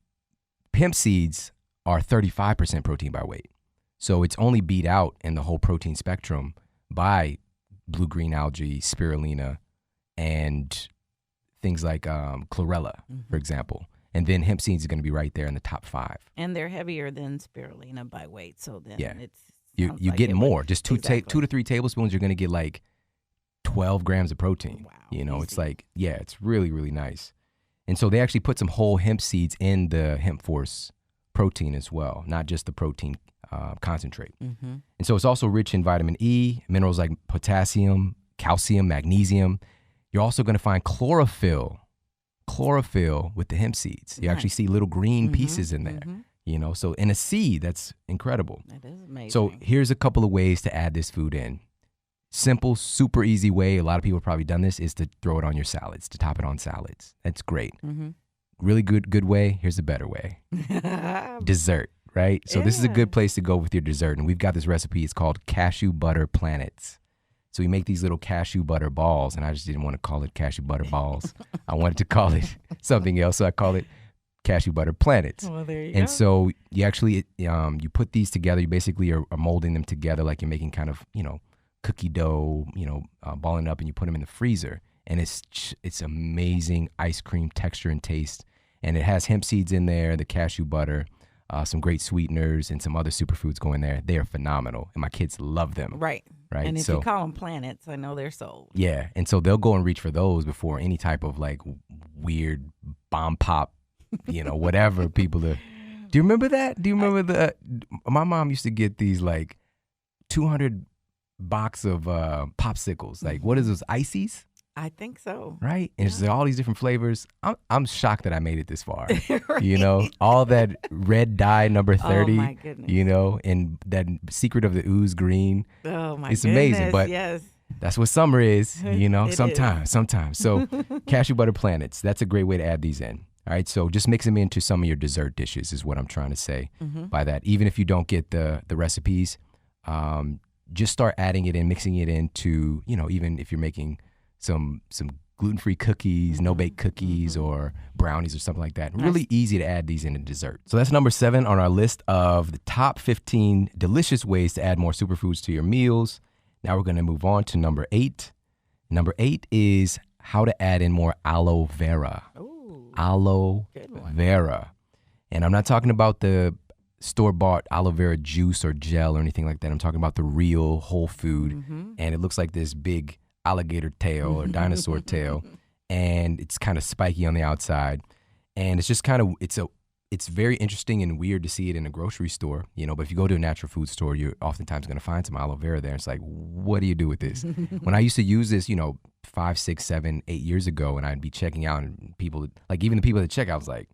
hemp seeds are 35% protein by weight. So it's only beat out in the whole protein spectrum by blue-green algae, spirulina, and things like chlorella, for example. And then hemp seeds is going to be right there in the top 5. And they're heavier than spirulina by weight. So then you get more. Just 2 to 3 tablespoons, you're going to get like 12 grams of protein. Wow. It's it's really, really nice. And so they actually put some whole hemp seeds in the Hemp Force protein as well, not just the protein concentrate. And so it's also rich in vitamin E, minerals like potassium, calcium, magnesium. You're also going to find chlorophyll with the hemp seeds. You actually see little green pieces in there, so in a seed, that's incredible. That is amazing. So here's a couple of ways to add this food in. Simple, super easy way. A lot of people have probably done this is to throw it on your salads, to top it on salads. That's great. Really good way. Here's a better way. Dessert, right? So this is a good place to go with your dessert. And we've got this recipe. It's called Cashew Butter Planets. So we make these little cashew butter balls, and I just didn't want to call it cashew butter balls. I wanted to call it something else, so I call it cashew butter planets. Well, there you go. And so you actually you put these together. You basically are molding them together like you're making kind of cookie dough, balling up, and you put them in the freezer. And it's amazing ice cream texture and taste. And it has hemp seeds in there, the cashew butter, some great sweeteners, and some other superfoods go in there. They are phenomenal, and my kids love them. Right. And if you call them planets, I know they're sold. Yeah, and so they'll go and reach for those before any type of like weird bomb pop, whatever people are. Do you remember that? Do you remember my mom used to get these like 200 box of popsicles. Like, what is those, ices? I think so. Right? And it's all these different flavors. I'm shocked that I made it this far. Right. All that red dye number 30. Oh, my goodness. And that secret of the ooze green. Oh, my it's goodness. amazing, but yes. That's what summer is, sometimes. Is. So cashew butter planets, that's a great way to add these in. All right, so just mix them into some of your dessert dishes is what I'm trying to say by that. Even if you don't get the recipes, just start adding it in, mixing it into, even if you're making some gluten-free cookies, no-bake cookies, or brownies or something like that. Nice. Really easy to add these in a dessert. So that's number 7 on our list of the top 15 delicious ways to add more superfoods to your meals. Now we're going to move on to number 8. Number 8 is how to add in more aloe vera. Ooh, aloe vera. And I'm not talking about the store-bought aloe vera juice or gel or anything like that. I'm talking about the real whole food. And it looks like this big alligator tail or dinosaur tail, and it's kind of spiky on the outside, and it's just kind of it's very interesting and weird to see it in a grocery store, but if you go to a natural food store, you're oftentimes going to find some aloe vera there. It's like, what do you do with this? When I used to use this 5, 6, 7, 8 years ago, and I'd be checking out, and people, like even the people at checkout, was like,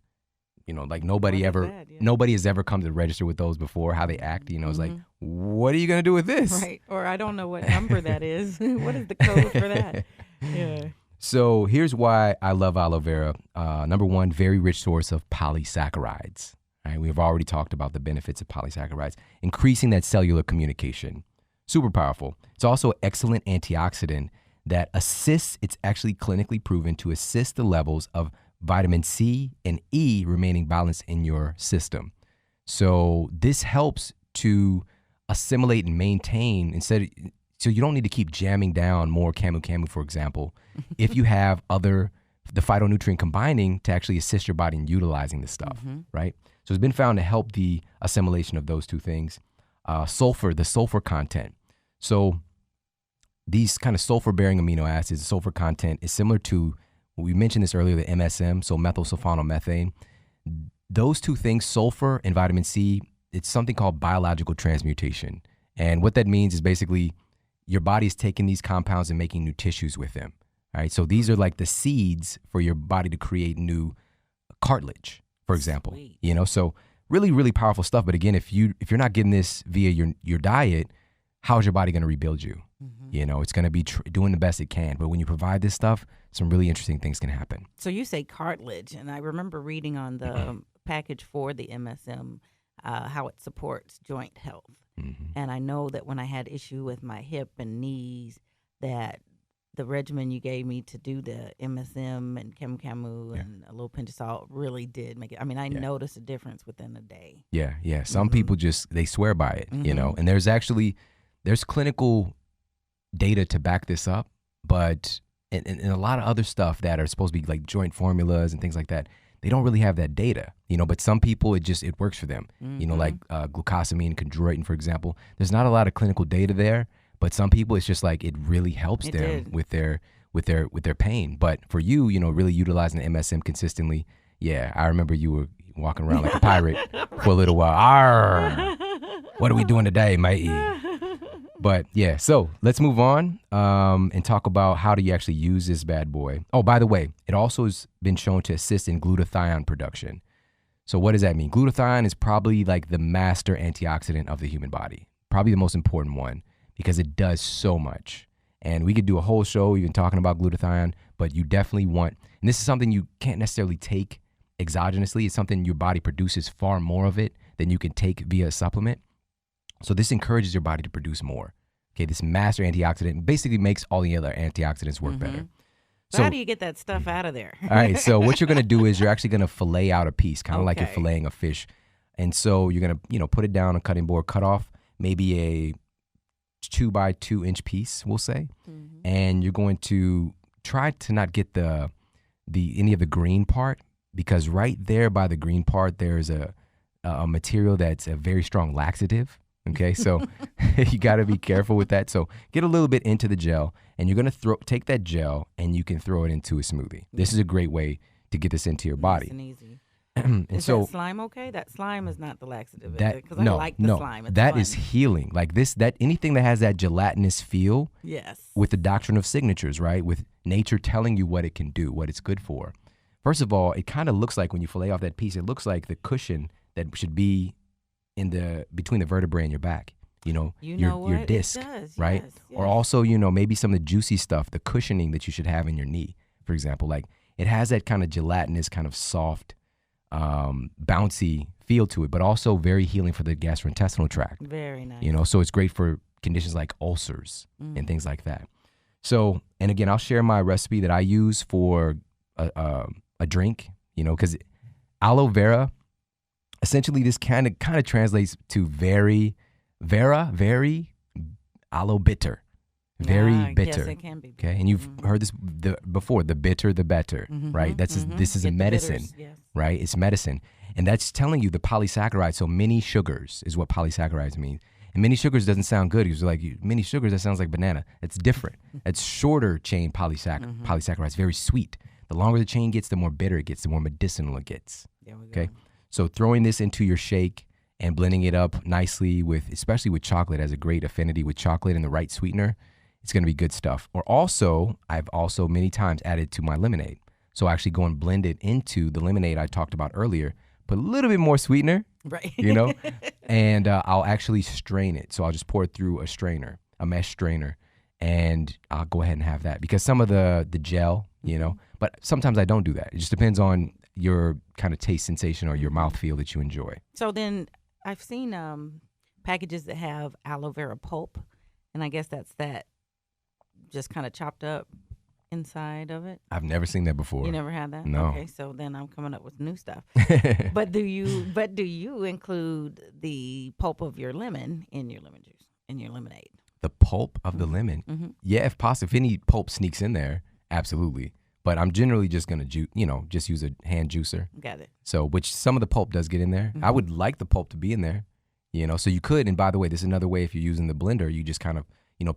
like nobody has ever come to the register with those before, how they act, it's like, what are you going to do with this? Right. Or I don't know what number that is. What is the code for that? Yeah. So here's why I love aloe vera. Number 1, very rich source of polysaccharides. Right? We've already talked about the benefits of polysaccharides, increasing that cellular communication. Super powerful. It's also an excellent antioxidant that assists, it's actually clinically proven to assist the levels of vitamin C and E remaining balanced in your system. So this helps to assimilate and maintain so you don't need to keep jamming down more camu, for example, if you have the phytonutrient combining to actually assist your body in utilizing this stuff, right? So it's been found to help the assimilation of those two things. The sulfur content. So these kind of sulfur-bearing amino acids, the sulfur content is similar to, we mentioned this earlier, the MSM, so methylsulfonomethane. Those two things, sulfur and vitamin C, it's something called biological transmutation. And what that means is basically your body's taking these compounds and making new tissues with them. All right, so these are like the seeds for your body to create new cartilage, for example. Sweet. So really, really powerful stuff. But again, if you're not getting this via your diet, how is your body going to rebuild you? It's going to be doing the best it can. But when you provide this stuff, some really interesting things can happen. So you say cartilage, and I remember reading on the package for the MSM, how it supports joint health. And I know that when I had issue with my hip and knees, that the regimen you gave me to do the MSM and Camu and a little pinch of salt really did make it. I mean, I noticed a difference within a day. Yeah. Some people they swear by it, you know, and there's clinical data to back this up, but and a lot of other stuff that are supposed to be like joint formulas and things like that, they don't really have that data, you know, but some people, it works for them, you know, like glucosamine, chondroitin, for example. There's not a lot of clinical data there, but some people, it's just like it really helps them with their pain. But for you, you know, really utilizing the MSM consistently, yeah, I remember you were walking around like a pirate for a little while. Arr, what are we doing today, mate? But yeah, so let's move on and talk about how do you actually use this bad boy. Oh, by the way, it also has been shown to assist in glutathione production. So what does that mean? Glutathione is probably like the master antioxidant of the human body, probably the most important one because it does so much. And we could do a whole show even talking about glutathione, but you definitely want, and this is something you can't necessarily take exogenously. It's something your body produces far more of it than you can take via a supplement. So this encourages your body to produce more. Okay, this master antioxidant basically makes all the other antioxidants work better. So how do you get that stuff out of there? All right, so what you're going to do is you're actually going to fillet out a piece, kind of like you're filleting a fish. And so you're going to, you know, put it down on a cutting board, cut off maybe a 2 by 2 inch piece, we'll say. And you're going to try to not get any of the green part, because right there by the green part, there's a material that's a very strong laxative. Okay, so you got to be careful with that. So get a little bit into the gel, and you're going to take that gel and you can throw it into a smoothie. This is a great way to get this into your body. Nice and easy. And is so that slime okay? That slime is not the laxative, because no, I like the slime. It's that fun. is healing. Like anything that has that gelatinous feel. Yes. With the doctrine of signatures, right? With nature telling you what it can do, what it's good for. First of all, it kind of looks like when you fillet off that piece, it looks like the cushion that should be between the vertebrae and your back, your disc, right? Yes. Or also, maybe some of the juicy stuff, the cushioning that you should have in your knee, for example. Like it has that kind of gelatinous, kind of soft, bouncy feel to it, but also very healing for the gastrointestinal tract. Very nice. So it's great for conditions like ulcers and things like that. So, and again, I'll share my recipe that I use for a drink, because aloe vera, essentially this kind of translates to very aloe bitter. Very bitter. Yes, it can be. Okay, and you've heard this before, the bitter, the better, right? This is a medicine, bitters, right? It's medicine. And that's telling you the polysaccharides. So many sugars is what polysaccharides mean. And many sugars doesn't sound good. It's like many sugars, that sounds like banana. It's different. It's shorter chain polysaccharides, very sweet. The longer the chain gets, the more bitter it gets, the more medicinal it gets. There we go. Okay, so throwing this into your shake and blending it up nicely especially with chocolate, has a great affinity with chocolate and the right sweetener. It's going to be good stuff. Or also, I've also many times added to my lemonade. So I actually go and blend it into the lemonade I talked about earlier, put a little bit more sweetener, right? And I'll actually strain it. So I'll just pour it through a mesh strainer, and I'll go ahead and have that. Because some of the gel, but sometimes I don't do that. It just depends on your kind of taste sensation or your mouthfeel that you enjoy. So then I've seen packages that have aloe vera pulp, and I guess that's that just kind of chopped up inside of it. I've never seen that before. You never had that? No. Okay, so then I'm coming up with new stuff. But do you include the pulp of your lemon in your lemon juice, in your lemonade? The pulp of the lemon? Yeah, if possible. If any pulp sneaks in there, absolutely. But I'm generally just going to, just use a hand juicer. Got it. So, which some of the pulp does get in there. I would like the pulp to be in there, so you could. And by the way, this is another way, if you're using the blender, you just kind of,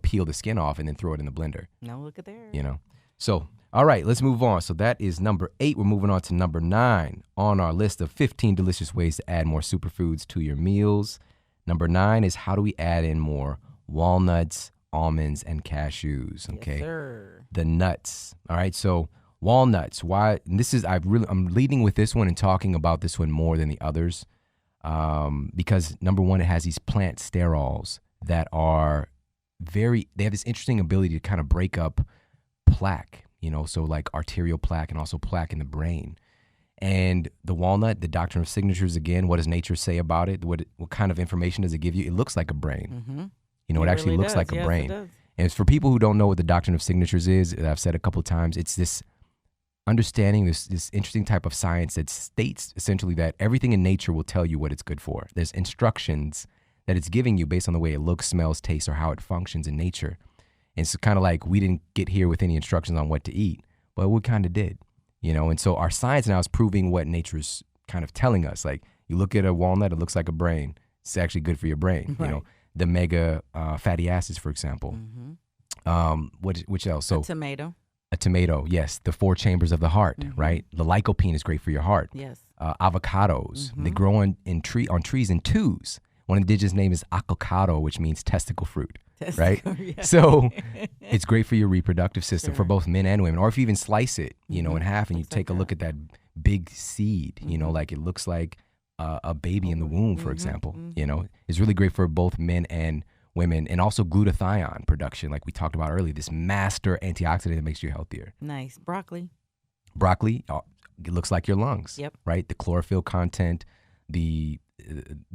peel the skin off and then throw it in the blender. No, look at there. So, all right, let's move on. So that is number 8. We're moving on to number 9 on our list of 15 delicious ways to add more superfoods to your meals. Number 9 is, how do we add in more walnuts, almonds, and cashews? Okay. Yes, sir. The nuts. All right. So walnuts. Why? And this is, I'm leading with this one and talking about this one more than the others, because number 1, it has these plant sterols that are they have this interesting ability to kind of break up plaque, so like arterial plaque and also plaque in the brain. And the walnut, the doctrine of signatures, again, what does nature say about it? What kind of information does it give you? It looks like a brain. You know, it actually really looks does. like a Yes, brain. it does. And it's for people who don't know what the doctrine of signatures is, I've said a couple of times, it's this understanding, this interesting type of science that states essentially that everything in nature will tell you what it's good for. There's instructions that it's giving you based on the way it looks, smells, tastes, or how it functions in nature. And it's kind of like we didn't get here with any instructions on what to eat, but we kind of did, you know? And so our science now is proving what nature's kind of telling us. Like, you look at a walnut, it looks like a brain. It's actually good for your brain, Right. you know? The mega fatty acids, for example. Which else? So A tomato. Yes. The 4 chambers of the heart, right? The lycopene is great for your heart. Yes. Avocados, they grow on trees in twos. One indigenous name is avocado, which means testicle fruit, right? Yeah. So it's great for your reproductive system for Sure. both men and women. Or if you even slice it, you know, in half, and you Looks take like a look at that big seed, you know, like it looks like a baby in the womb, for example. You know, it's really great for both men and women, and also glutathione production, like we talked about earlier, this master antioxidant that makes you healthier. Nice. Broccoli. Broccoli, it looks like your lungs, Yep. right? The chlorophyll content, the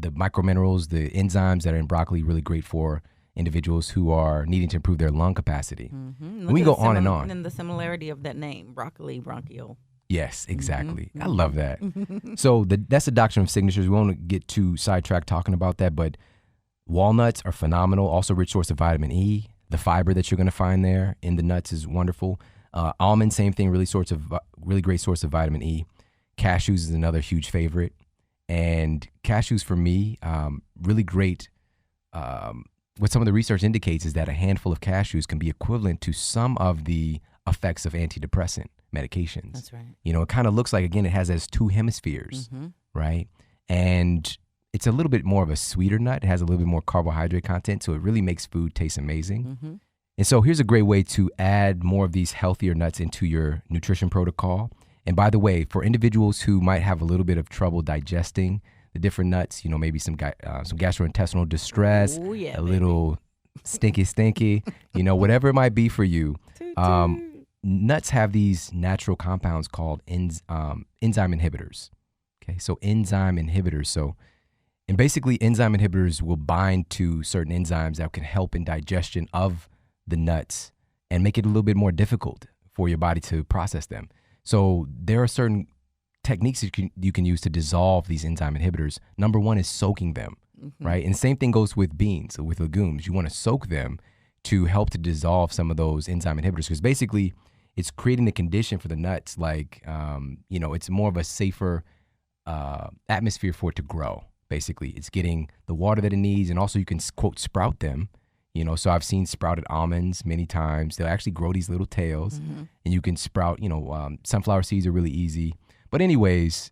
microminerals, the enzymes that are in broccoli, really great for individuals who are needing to improve their lung capacity. Mm-hmm. We go on and on. And the similarity of that name, broccoli, bronchial. Yes, exactly. I love that. So that's the doctrine of signatures. We won't get too sidetracked talking about that, but walnuts are phenomenal. Also, rich source of vitamin E. The fiber that you're going to find there in the nuts is wonderful. Almonds, same thing. Really great source of vitamin E. Cashews is another huge favorite. And cashews, for me, really great. What some of the research indicates is that a handful of cashews can be equivalent to some of the effects of antidepressant medications. That's right. You know, it kind of looks like, again, it has those 2 hemispheres, right? And it's a little bit more of a sweeter nut. It has a little bit more carbohydrate content, so it really makes food taste amazing. And so here's a great way to add more of these healthier nuts into your nutrition protocol. And by the way, for individuals who might have a little bit of trouble digesting the different nuts, you know, maybe some gastrointestinal distress, Oh, yeah, a little stinky, you know, whatever it might be for you. Nuts have these natural compounds called enzyme inhibitors. Okay, so enzyme inhibitors. And basically enzyme inhibitors will bind to certain enzymes that can help in digestion of the nuts and make it a little bit more difficult for your body to process them. So there are certain techniques you can use to dissolve these enzyme inhibitors. Number one is soaking them, right? And the same thing goes with beans, with legumes. You want to soak them to help to dissolve some of those enzyme inhibitors, because basically it's creating the condition for the nuts, like, you know, it's more of a safer atmosphere for it to grow. Basically, it's getting the water that it needs, and also you can, quote, sprout them. You know, so I've seen sprouted almonds many times. They'll actually grow these little tails, and you can sprout, you know, sunflower seeds are really easy. But anyways,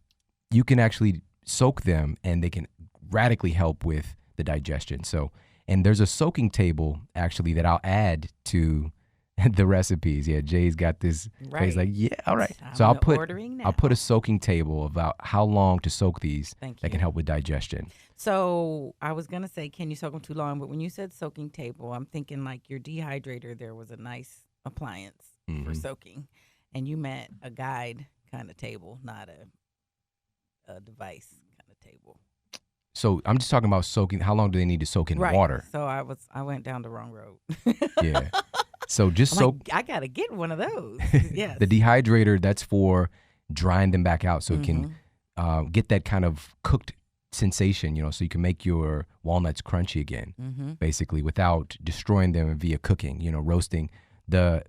you can actually soak them, and they can radically help with the digestion. So, and there's a soaking table, actually, that I'll add to the recipes. Yeah, Jay's got this face like, yeah, all right. So I'll put a soaking table about how long to soak these that can help with digestion. So I was going to say, can you soak them too long? But when you said soaking table, I'm thinking like your dehydrator, there was a nice appliance for soaking. And you meant a guide kind of table, not a device kind of table. So I'm just talking about soaking. How long do they need to soak in water? So I went down the wrong road. Yeah. So just soak. Like, I gotta get one of those. Yes. The dehydrator, that's for drying them back out, so it can get that kind of cooked sensation, you know, so you can make your walnuts crunchy again, basically, without destroying them via cooking, you know, roasting. The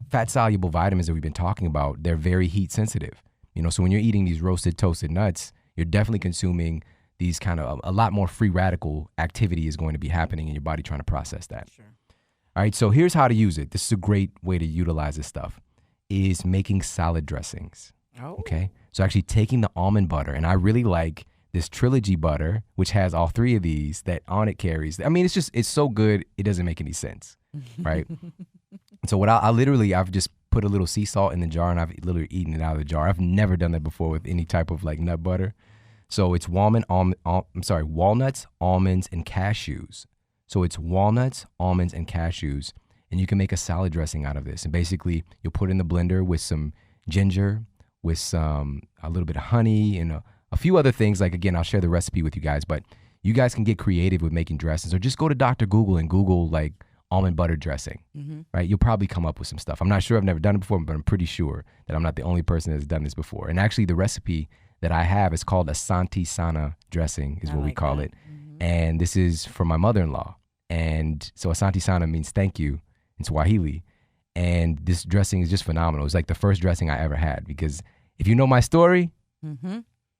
fat-soluble vitamins that we've been talking about, they're very heat sensitive, you know, so when you're eating these roasted, toasted nuts, you're definitely consuming these kind of, a lot more free radical activity is going to be happening in your body trying to process that. Sure. All right, so here's how to use it. This is a great way to utilize this stuff, is making salad dressings. Oh. Okay, so actually taking the almond butter, and I really like this Trilogy butter, which has all 3 of these that on it carries. I mean, it's so good, it doesn't make any sense, right? So what I've just put a little sea salt in the jar, and I've literally eaten it out of the jar. I've never done that before with any type of like nut butter. So it's walnuts, almonds, and cashews. So it's walnuts, almonds, and cashews, and you can make a salad dressing out of this. And basically, you'll put it in the blender with some ginger, with a little bit of honey and a few other things. Like, again, I'll share the recipe with you guys, but you guys can get creative with making dressings, or just go to Dr. Google and Google like almond butter dressing, right? You'll probably come up with some stuff. I'm not sure, I've never done it before, but I'm pretty sure that I'm not the only person that's done this before. And actually the recipe that I have is called Asante Sana dressing is what we call it. And this is from my mother-in-law. And so Asante Sana means thank you in Swahili. And this dressing is just phenomenal. It's like the first dressing I ever had, because if you know my story,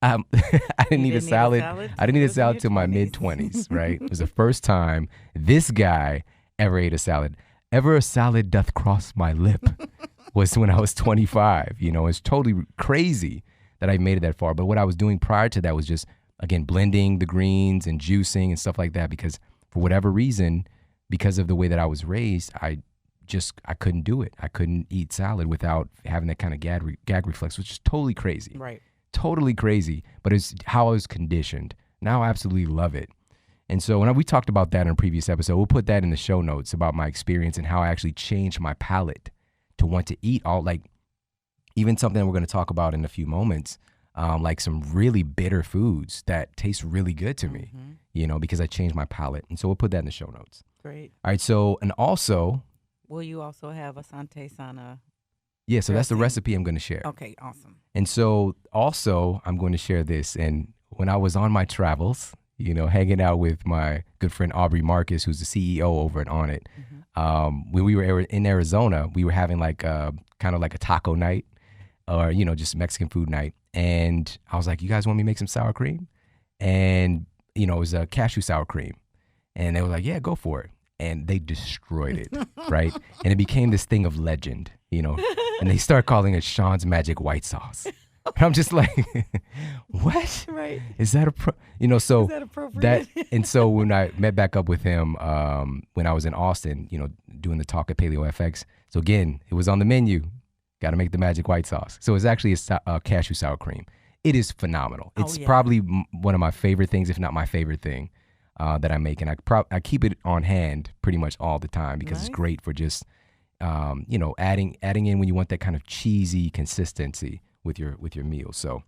I didn't need a salad. I didn't need a salad till my mid-20s, right? It was the first time this guy ever ate a salad. Ever a salad doth cross my lip was when I was 25. You know, it's totally crazy that I made it that far. But what I was doing prior to that was just, again, blending the greens and juicing and stuff like that, because for whatever reason, because of the way that I was raised, I couldn't do it. I couldn't eat salad without having that kind of gag reflex, which is totally crazy. Right. Totally crazy, but it's how I was conditioned. Now I absolutely love it. And so we talked about that in a previous episode. We'll put that in the show notes about my experience and how I actually changed my palate to want to eat all, like, even something that we're going to talk about in a few moments, like some really bitter foods that taste really good to me, you know, because I changed my palate. And so we'll put that in the show notes. Great. All right. So, and also, will you also have Asante Sana? Yeah, so that's the recipe I'm going to share. Okay, awesome. And so also I'm going to share this. And when I was on my travels, you know, hanging out with my good friend Aubrey Marcus, who's the CEO over at On It, when we were in Arizona, we were having like kind of like a taco night, or, you know, just Mexican food night. And I was like, you guys want me to make some sour cream? And, you know, it was a cashew sour cream. And they were like, yeah, go for it. And they destroyed it, right? And it became this thing of legend, you know, and they start calling it Shawn's Magic White Sauce. And I'm just like, what? Right. Is that you know, so is that appropriate? And so when I met back up with him, when I was in Austin, you know, doing the talk at Paleo FX. So again, it was on the menu. Got to make the magic white sauce. So it's actually a cashew sour cream. It is phenomenal. It's probably one of my favorite things, if not my favorite thing that I make. And I keep it on hand pretty much all the time, because it's great for just, you know, adding in when you want that kind of cheesy consistency with your meal. So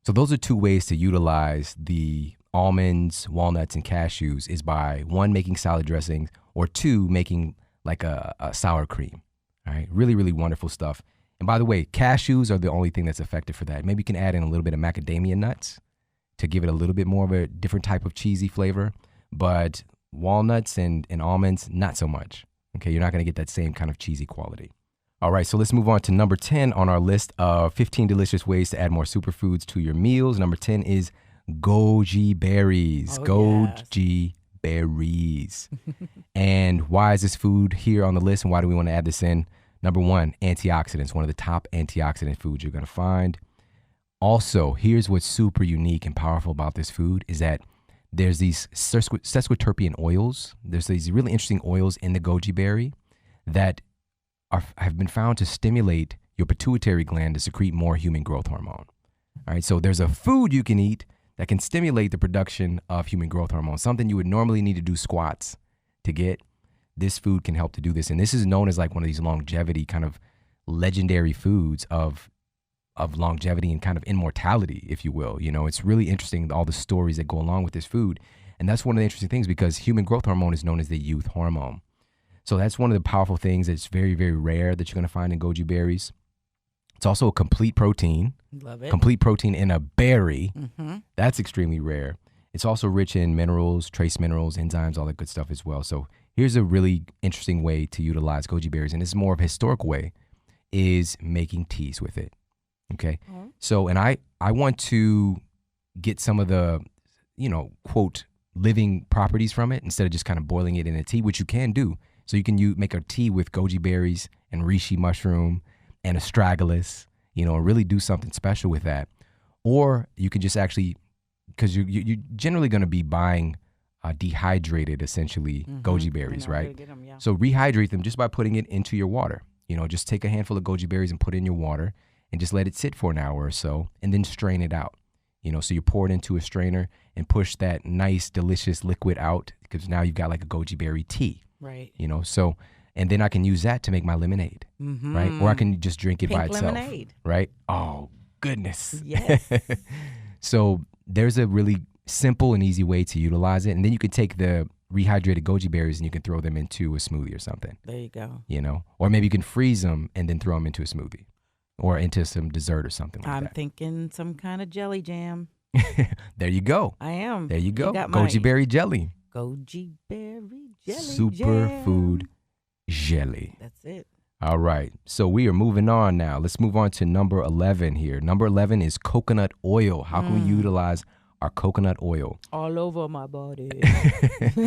those are two ways to utilize the almonds, walnuts, and cashews, is by one, making salad dressings, or two, making like a sour cream. All right. Really, really wonderful stuff. And by the way, cashews are the only thing that's effective for that. Maybe you can add in a little bit of macadamia nuts to give it a little bit more of a different type of cheesy flavor. But walnuts and almonds, not so much. Okay, you're not going to get that same kind of cheesy quality. All right, so let's move on to number 10 on our list of 15 delicious ways to add more superfoods to your meals. Number 10 is goji berries. Goji berries. And why is this food here on the list, and why do we want to add this in? Number one, antioxidants, one of the top antioxidant foods you're going to find. Also, here's what's super unique and powerful about this food is that there's these sesquiterpene oils. There's these really interesting oils in the goji berry that have been found to stimulate your pituitary gland to secrete more human growth hormone. All right, so there's a food you can eat that can stimulate the production of human growth hormone, something you would normally need to do squats to get. This food can help to do this. And this is known as like one of these longevity kind of legendary foods of longevity and kind of immortality, if you will. You know, it's really interesting, all the stories that go along with this food. And that's one of the interesting things, because human growth hormone is known as the youth hormone. So that's one of the powerful things that's very, very rare that you're going to find in goji berries. It's also a complete protein. Love it. Complete protein in a berry. That's extremely rare. It's also rich in minerals, trace minerals, enzymes, all that good stuff as well. So here's a really interesting way to utilize goji berries, and it's more of a historic way, is making teas with it. Okay. So, and I want to get some of the, you know, quote, living properties from it instead of just kind of boiling it in a tea, which you can do. So you can make a tea with goji berries and reishi mushroom and astragalus, you know, really do something special with that. Or you can just actually, because you're generally going to be buying dehydrated, essentially, goji berries, right? So rehydrate them just by putting it into your water. You know, just take a handful of goji berries and put it in your water and just let it sit for an hour or so, and then strain it out. You know, so you pour it into a strainer and push that nice, delicious liquid out, because now you've got like a goji berry tea. Right. You know, so, and then I can use that to make my lemonade, right? Or I can just drink it by itself. Lemonade. Right? Oh, goodness. Yes. So there's a really simple and easy way to utilize it. And then you can take the rehydrated goji berries and you can throw them into a smoothie or something. There you go. You know, or maybe you can freeze them and then throw them into a smoothie or into some dessert or something like I'm that. thinking some kind of jelly jam. There you go. I am. There you go. You got Goji berry jelly. Goji berry jelly. Superfood jelly. That's it. All right. So we are moving on now. Let's move on to number 11 here. Number 11 is coconut oil. How can we utilize our coconut oil? All over my body.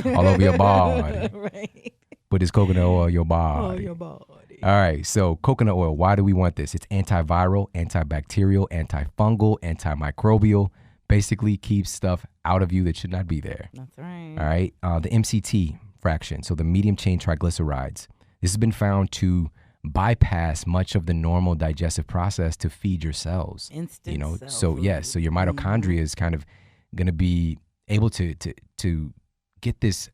All over your body. Right. But it's coconut oil your body. All your body. All right. So coconut oil, why do we want this? It's antiviral, antibacterial, antifungal, antimicrobial. Basically keeps stuff out of you that should not be there. That's right. All right. The MCT fraction, so the medium chain triglycerides. This has been found to bypass much of the normal digestive process to feed your cells. Instant cell so food. yes, so your mitochondria is kind of going to be able to get this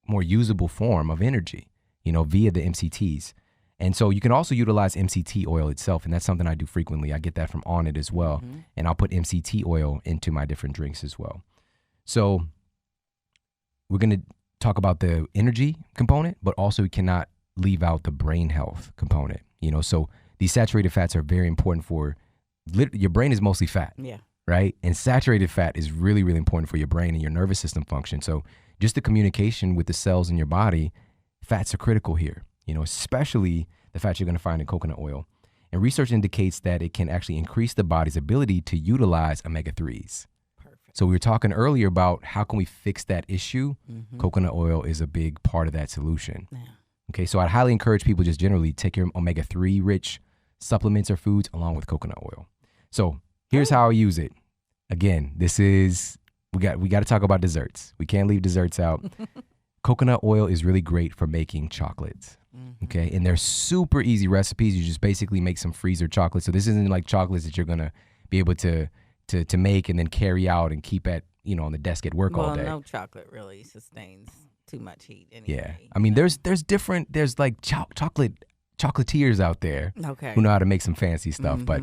more usable form of energy, via the MCTs. And so you can also utilize MCT oil itself, and that's something I do frequently. I get that from On It as well, and I'll put MCT oil into my different drinks as well. So we're going to talk about the energy component, but also we cannot leave out the brain health component. So these saturated fats are very important for your brain is mostly fat. Yeah. Right? And saturated fat is really, really important for your brain and your nervous system function. So just the communication with the cells in your body, fats are critical here, especially the fats you're going to find in coconut oil. And research indicates that it can actually increase the body's ability to utilize omega-3s. Perfect. So we were talking earlier about how can we fix that issue. Coconut oil is a big part of that solution. Yeah. Okay, so I'd highly encourage people just generally take your omega-3 rich supplements or foods along with coconut oil. So here's how I use it. Again, we got to talk about desserts. We can't leave desserts out. Coconut oil is really great for making chocolates. Okay, and they're super easy recipes. You just basically make some freezer chocolate. So this isn't like chocolates that you're gonna be able to make and then carry out and keep at on the desk at work all day. No chocolate really sustains too much heat anyway. Yeah, I mean there's like chocolatiers out there who know how to make some fancy stuff. But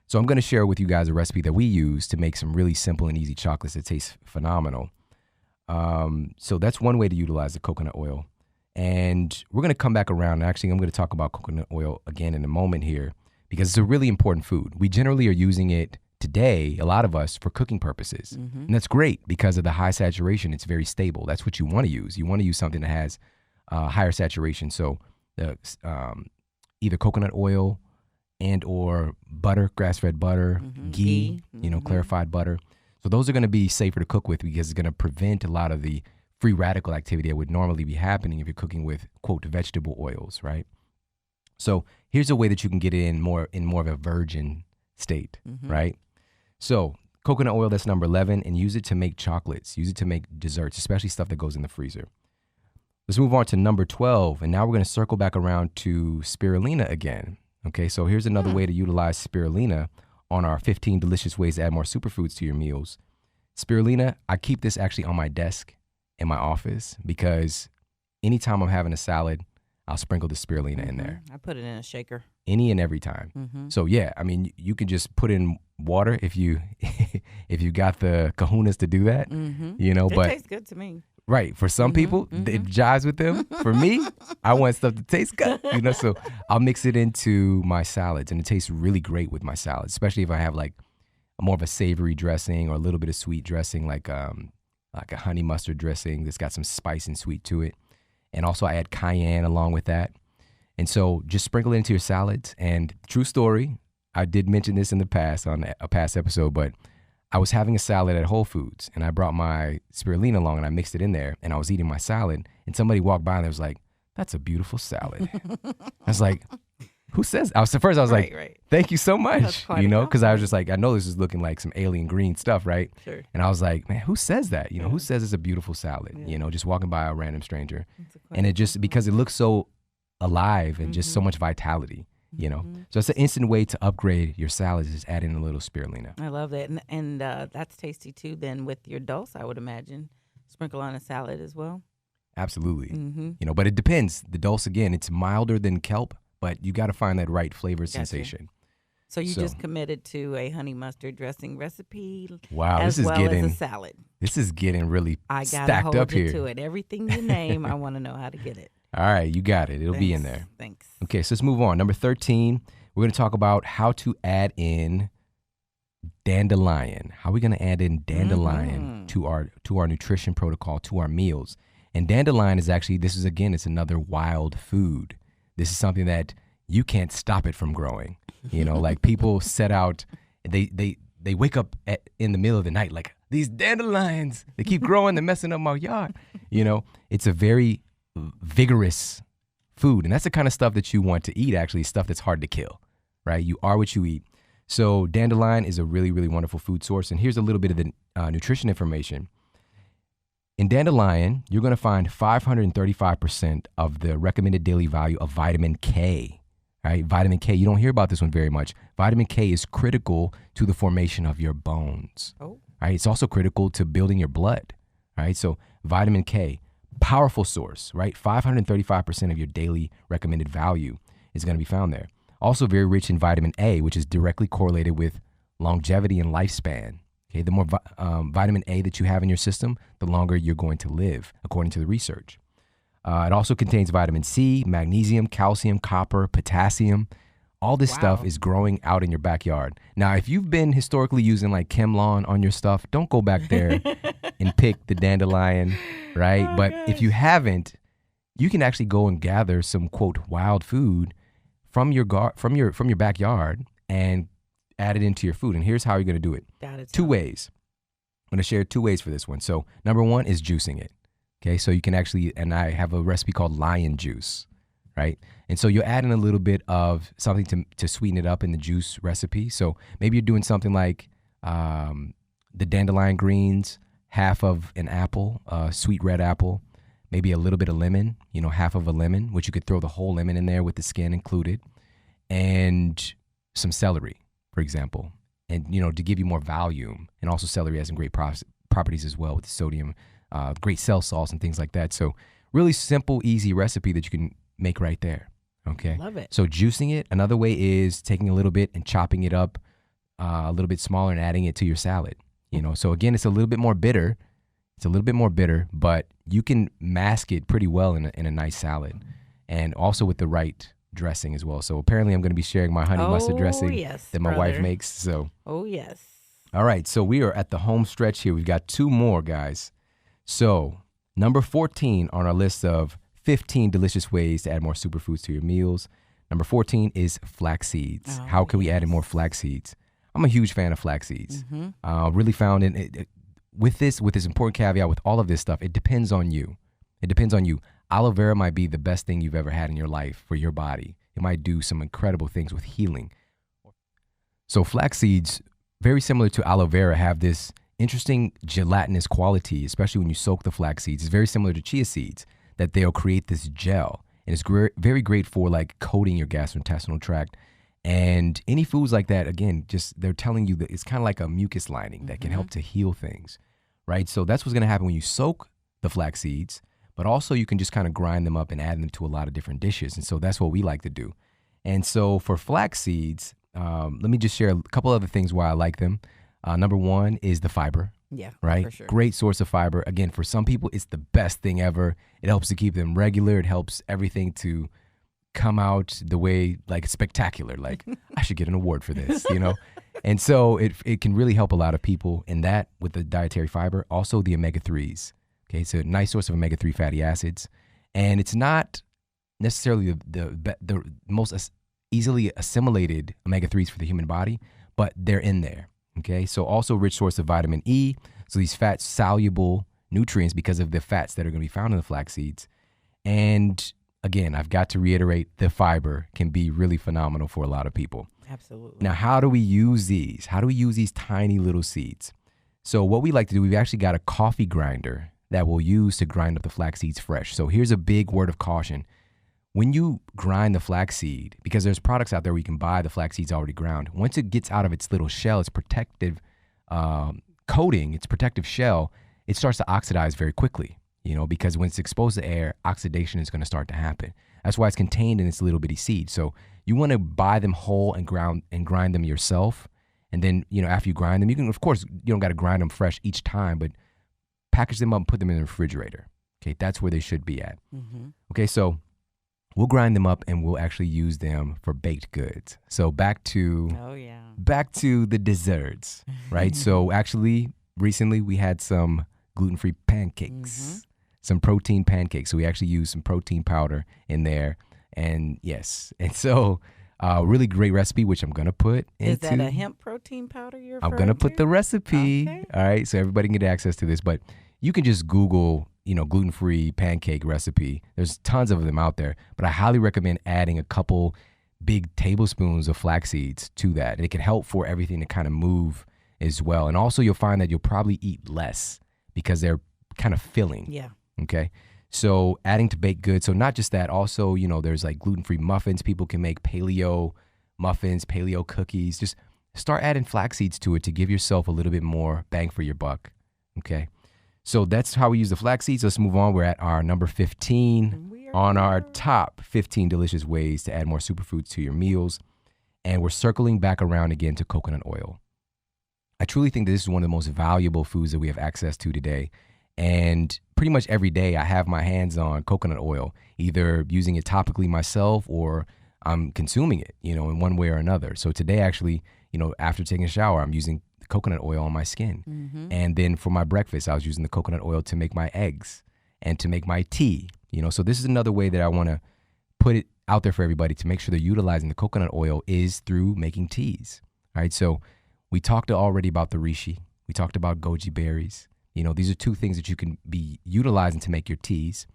so I'm gonna share with you guys a recipe that we use to make some really simple and easy chocolates that taste phenomenal. So that's one way to utilize the coconut oil. And we're going to come back around. Actually, I'm going to talk about coconut oil again in a moment here because it's a really important food. We generally are using it today, a lot of us, for cooking purposes. And that's great because of the high saturation. It's very stable. That's what you want to use. You want to use something that has higher saturation. So either coconut oil and or butter, grass-fed butter, ghee, clarified butter. So those are going to be safer to cook with because it's going to prevent a lot of the free radical activity that would normally be happening if you're cooking with, quote, vegetable oils, right? So here's a way that you can get it in more of a virgin state, right? So coconut oil, that's number 11, and use it to make chocolates. Use it to make desserts, especially stuff that goes in the freezer. Let's move on to number 12, and now we're going to circle back around to spirulina again. Okay, so here's another way to utilize spirulina on our 15 delicious ways to add more superfoods to your meals. Spirulina, I keep this actually on my desk in my office because anytime I'm having a salad, I'll sprinkle the spirulina in there. I put it in a shaker. Any and every time. So yeah, I mean, you can just put in water if you got the kahunas to do that, It tastes good to me. Right. For some people, it jives with them. For me, I want stuff to taste good, so I'll mix it into my salads and it tastes really great with my salads, especially if I have like more of a savory dressing or a little bit of sweet dressing, like a honey mustard dressing that's got some spice and sweet to it. And also I add cayenne along with that. And so just sprinkle it into your salads. And true story, I did mention this in the past on a past episode, but I was having a salad at Whole Foods and I brought my spirulina along and I mixed it in there and I was eating my salad and somebody walked by and they was like, "That's a beautiful salad." I was like, who says? First I was like, "Thank you so much," because I was just like, I know this is looking like some alien green stuff, right? Sure. And I was like, man, who says that? Who says it's a beautiful salad? Just walking by a random stranger, and it just because it looks so alive and just so much vitality. So it's an instant way to upgrade your salads, is add in a little spirulina. I love that, and that's tasty too. Then with your dulse, I would imagine, sprinkle on a salad as well. Absolutely. But it depends. The dulse, again, it's milder than kelp, but you got to find that right flavor sensation. So you just committed to a honey mustard dressing recipe, wow, as well as a salad. This is getting really I gotta stacked hold up you here. to it. Everything you name, I want to know how to get it. All right, you got it. It'll be in there. Thanks. Okay, so let's move on. Number 13, we're going to talk about how to add in dandelion. How are we going to add in dandelion to our nutrition protocol, to our meals? And dandelion is actually, it's another wild food. This is something that you can't stop it from growing. You know, like people set out, they wake up in the middle of the night like, these dandelions, they keep growing, they're messing up my yard. You know, it's a very vigorous food. And that's the kind of stuff that you want to eat, actually, stuff that's hard to kill, right? You are what you eat. So dandelion is a really, really wonderful food source. And here's a little bit of the nutrition information. In dandelion, you're going to find 535% of the recommended daily value of vitamin K, right? Vitamin K, you don't hear about this one very much. Vitamin K is critical to the formation of your bones, right? It's also critical to building your blood, right? So vitamin K, powerful source, right? 535% of your daily recommended value is going to be found there. Also very rich in vitamin A, which is directly correlated with longevity and lifespan. Okay, the more vitamin A that you have in your system, the longer you're going to live, according to the research. It also contains vitamin C, magnesium, calcium, copper, potassium. All this stuff is growing out in your backyard. Now, if you've been historically using like ChemLawn on your stuff, don't go back there and pick the dandelion, right? But if you haven't, you can actually go and gather some, quote, wild food from your backyard and add it into your food. And here's how you're going to do it. Two ways. I'm going to share 2 ways for this one. So number 1 is juicing it. Okay, so you can actually, and I have a recipe called lion juice, right? And so you're adding a little bit of something to sweeten it up in the juice recipe. So maybe you're doing something like the dandelion greens, half of an apple, sweet red apple, maybe a little bit of lemon, half of a lemon, which you could throw the whole lemon in there with the skin included, and some celery, for example, and, to give you more volume. And also celery has some great properties as well with the sodium, great cell salts and things like that. So really simple, easy recipe that you can make right there. Okay. Love it. So juicing it. Another way is taking a little bit and chopping it up a little bit smaller and adding it to your salad. So again, it's a little bit more bitter. But you can mask it pretty well in a nice salad, and also with the right dressing as well. So apparently I'm going to be sharing my honey mustard dressing that my wife makes. So yes. All right, so we are at the home stretch here. We've got 2 more, guys. So number 14 on our list of 15 delicious ways to add more superfoods to your meals. Number 14 is flax seeds. How can we add in more flax seeds? I'm a huge fan of flax seeds. Really found in it. With this important caveat, with all of this stuff, it depends on you. Aloe vera might be the best thing you've ever had in your life for your body. It might do some incredible things with healing. So flax seeds, very similar to aloe vera, have this interesting gelatinous quality, especially when you soak the flax seeds. It's very similar to chia seeds, that they'll create this gel. And it's very great for like coating your gastrointestinal tract. And any foods like that, again, just they're telling you that it's kind of like a mucus lining that can help to heal things, right? So that's what's going to happen when you soak the flax seeds, but also you can just kind of grind them up and add them to a lot of different dishes. And so that's what we like to do. And so for flax seeds, let me just share a couple other things why I like them. Number 1 is the fiber. Yeah, right? For sure. Great source of fiber. Again, for some people, it's the best thing ever. It helps to keep them regular. It helps everything to come out the way, like, spectacular. Like, I should get an award for this, And so it can really help a lot of people in that with the dietary fiber. Also the omega-3s. Okay, it's a nice source of omega-3 fatty acids. And it's not necessarily the most easily assimilated omega-3s for the human body, but they're in there. Okay, so also rich source of vitamin E. So these fat-soluble nutrients because of the fats that are going to be found in the flax seeds. And again, I've got to reiterate, the fiber can be really phenomenal for a lot of people. Absolutely. Now, how do we use these? How do we use these tiny little seeds? So what we like to do, we've actually got a coffee grinder that we'll use to grind up the flax seeds fresh. So here's a big word of caution. When you grind the flax seed, because there's products out there where you can buy the flax seeds already ground, once it gets out of its little shell, its protective coating, its protective shell, it starts to oxidize very quickly. because when it's exposed to air, oxidation is going to start to happen. That's why it's contained in its little bitty seed. So you want to buy them whole and grind them yourself. And then, after you grind them, you can, of course, you don't got to grind them fresh each time, but package them up and put them in the refrigerator. Okay, that's where they should be at. Mm-hmm. Okay, so we'll grind them up and we'll actually use them for baked goods. So back to the desserts, right? So actually, recently we had some gluten-free pancakes, some protein pancakes. So we actually used some protein powder in there. And so really great recipe, which I'm going to put into. Is that a hemp protein powder you're referring to? I'm going to put the recipe. Okay. All right, so everybody can get access to this. But you can just Google, gluten-free pancake recipe. There's tons of them out there. But I highly recommend adding a couple big tablespoons of flax seeds to that. And it can help for everything to kind of move as well. And also you'll find that you'll probably eat less because they're kind of filling. Yeah. Okay. So adding to baked goods. So not just that, also, there's like gluten-free muffins. People can make paleo muffins, paleo cookies. Just start adding flax seeds to it to give yourself a little bit more bang for your buck. Okay. So that's how we use the flax seeds. Let's move on. We're at our number 15 on our top 15 delicious ways to add more superfoods to your meals. And we're circling back around again to coconut oil. I truly think that this is one of the most valuable foods that we have access to today. And pretty much every day I have my hands on coconut oil, either using it topically myself or I'm consuming it, in one way or another. So today, actually, after taking a shower, I'm using the coconut oil on my skin. Mm-hmm. And then for my breakfast, I was using the coconut oil to make my eggs and to make my tea, So this is another way that I want to put it out there for everybody to make sure they're utilizing the coconut oil is through making teas. All right. So we talked already about the reishi. We talked about goji berries. These are two things that you can be utilizing to make your teas.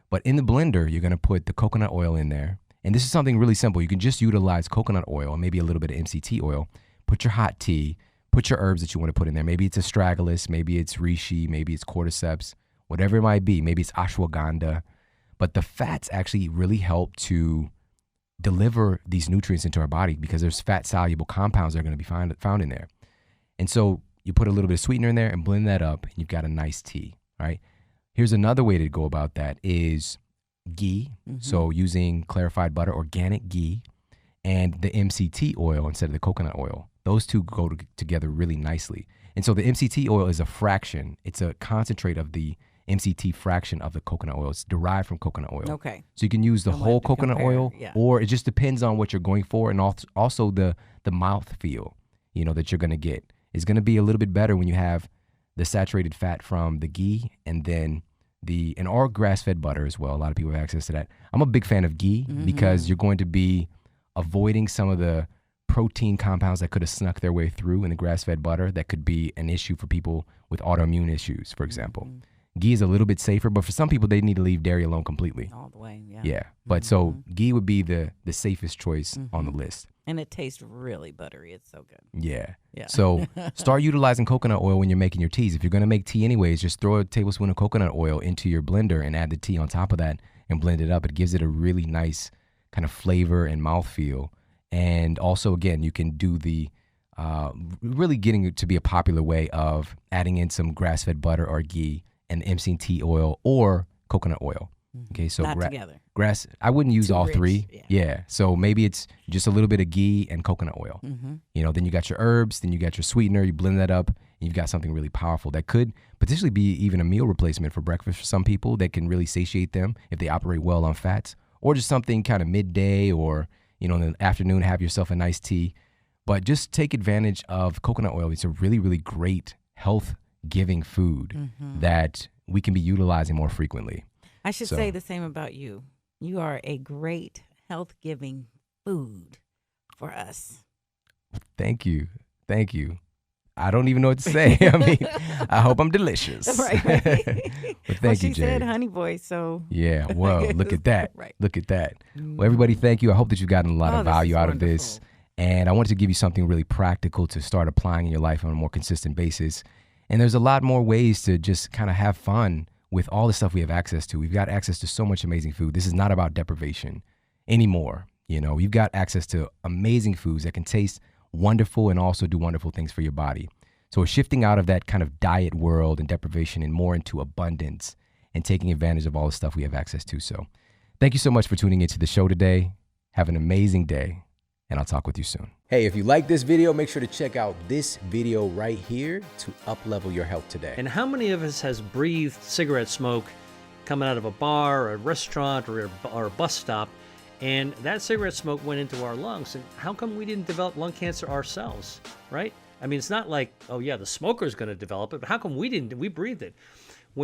But in the blender, you're going to put the coconut oil in there. And this is something really simple. You can just utilize coconut oil and maybe a little bit of MCT oil. Put your hot tea. Put your herbs that you want to put in there. Maybe it's astragalus. Maybe it's reishi. Maybe it's cordyceps. Whatever it might be. Maybe it's ashwagandha. But the fats actually really help to deliver these nutrients into our body because there's fat-soluble compounds that are going to be found in there. And so you put a little bit of sweetener in there and blend that up, and you've got a nice tea, right? Here's another way to go about that is ghee. Mm-hmm. So using clarified butter, organic ghee, and the MCT oil instead of the coconut oil. Those two go together really nicely. And so the MCT oil is a fraction. It's a concentrate of the MCT fraction of the coconut oil. It's derived from coconut oil. Okay. So you can use the whole coconut oil, or it just depends on what you're going for, and also the mouth feel, that you're going to get. It's going to be a little bit better when you have the saturated fat from the ghee and then or grass-fed butter as well. A lot of people have access to that. I'm a big fan of ghee because you're going to be avoiding some of the protein compounds that could have snuck their way through in the grass-fed butter that could be an issue for people with autoimmune issues, for example. Ghee is a little bit safer, but for some people, they need to leave dairy alone completely. All the way, yeah. Yeah, but so ghee would be the safest choice on the list. And it tastes really buttery. It's so good. Yeah. So start utilizing coconut oil when you're making your teas. If you're going to make tea anyways, just throw a tablespoon of coconut oil into your blender and add the tea on top of that and blend it up. It gives it a really nice kind of flavor and mouthfeel. And also, again, you can do the really getting it to be a popular way of adding in some grass-fed butter or ghee and MCT oil or coconut oil. Okay, so not together. Grass. I wouldn't use all rich, three. Yeah. So maybe it's just a little bit of ghee and coconut oil. Then you got your herbs, then you got your sweetener. You blend that up, and you've got something really powerful that could potentially be even a meal replacement for breakfast for some people that can really satiate them if they operate well on fats, or just something kind of midday or in the afternoon. Have yourself a nice tea, but just take advantage of coconut oil. It's a really, really great health-giving food that we can be utilizing more frequently. I should say the same about you. You are a great health-giving food for us. Thank you. I don't even know what to say. I mean, I hope I'm delicious. Right. But thank you, Jay. She said honey boy, so. Yeah, well, look at that. Right. Look at that. Well, everybody, thank you. I hope that you've gotten a lot of value out of this. And I wanted to give you something really practical to start applying in your life on a more consistent basis. And there's a lot more ways to just kind of have fun with all the stuff we have access to. We've got access to so much amazing food. This is not about deprivation anymore. You've got access to amazing foods that can taste wonderful and also do wonderful things for your body. So we're shifting out of that kind of diet world and deprivation and more into abundance and taking advantage of all the stuff we have access to. So thank you so much for tuning into the show today. Have an amazing day, and I'll talk with you soon. Hey, if you like this video, make sure to check out this video right here to up-level your health today. And how many of us has breathed cigarette smoke coming out of a bar or a restaurant or a bus stop, and that cigarette smoke went into our lungs? And how come we didn't develop lung cancer ourselves, right? I mean, it's not like, oh yeah, the smoker's going to develop it, but how come we didn't? We breathed it.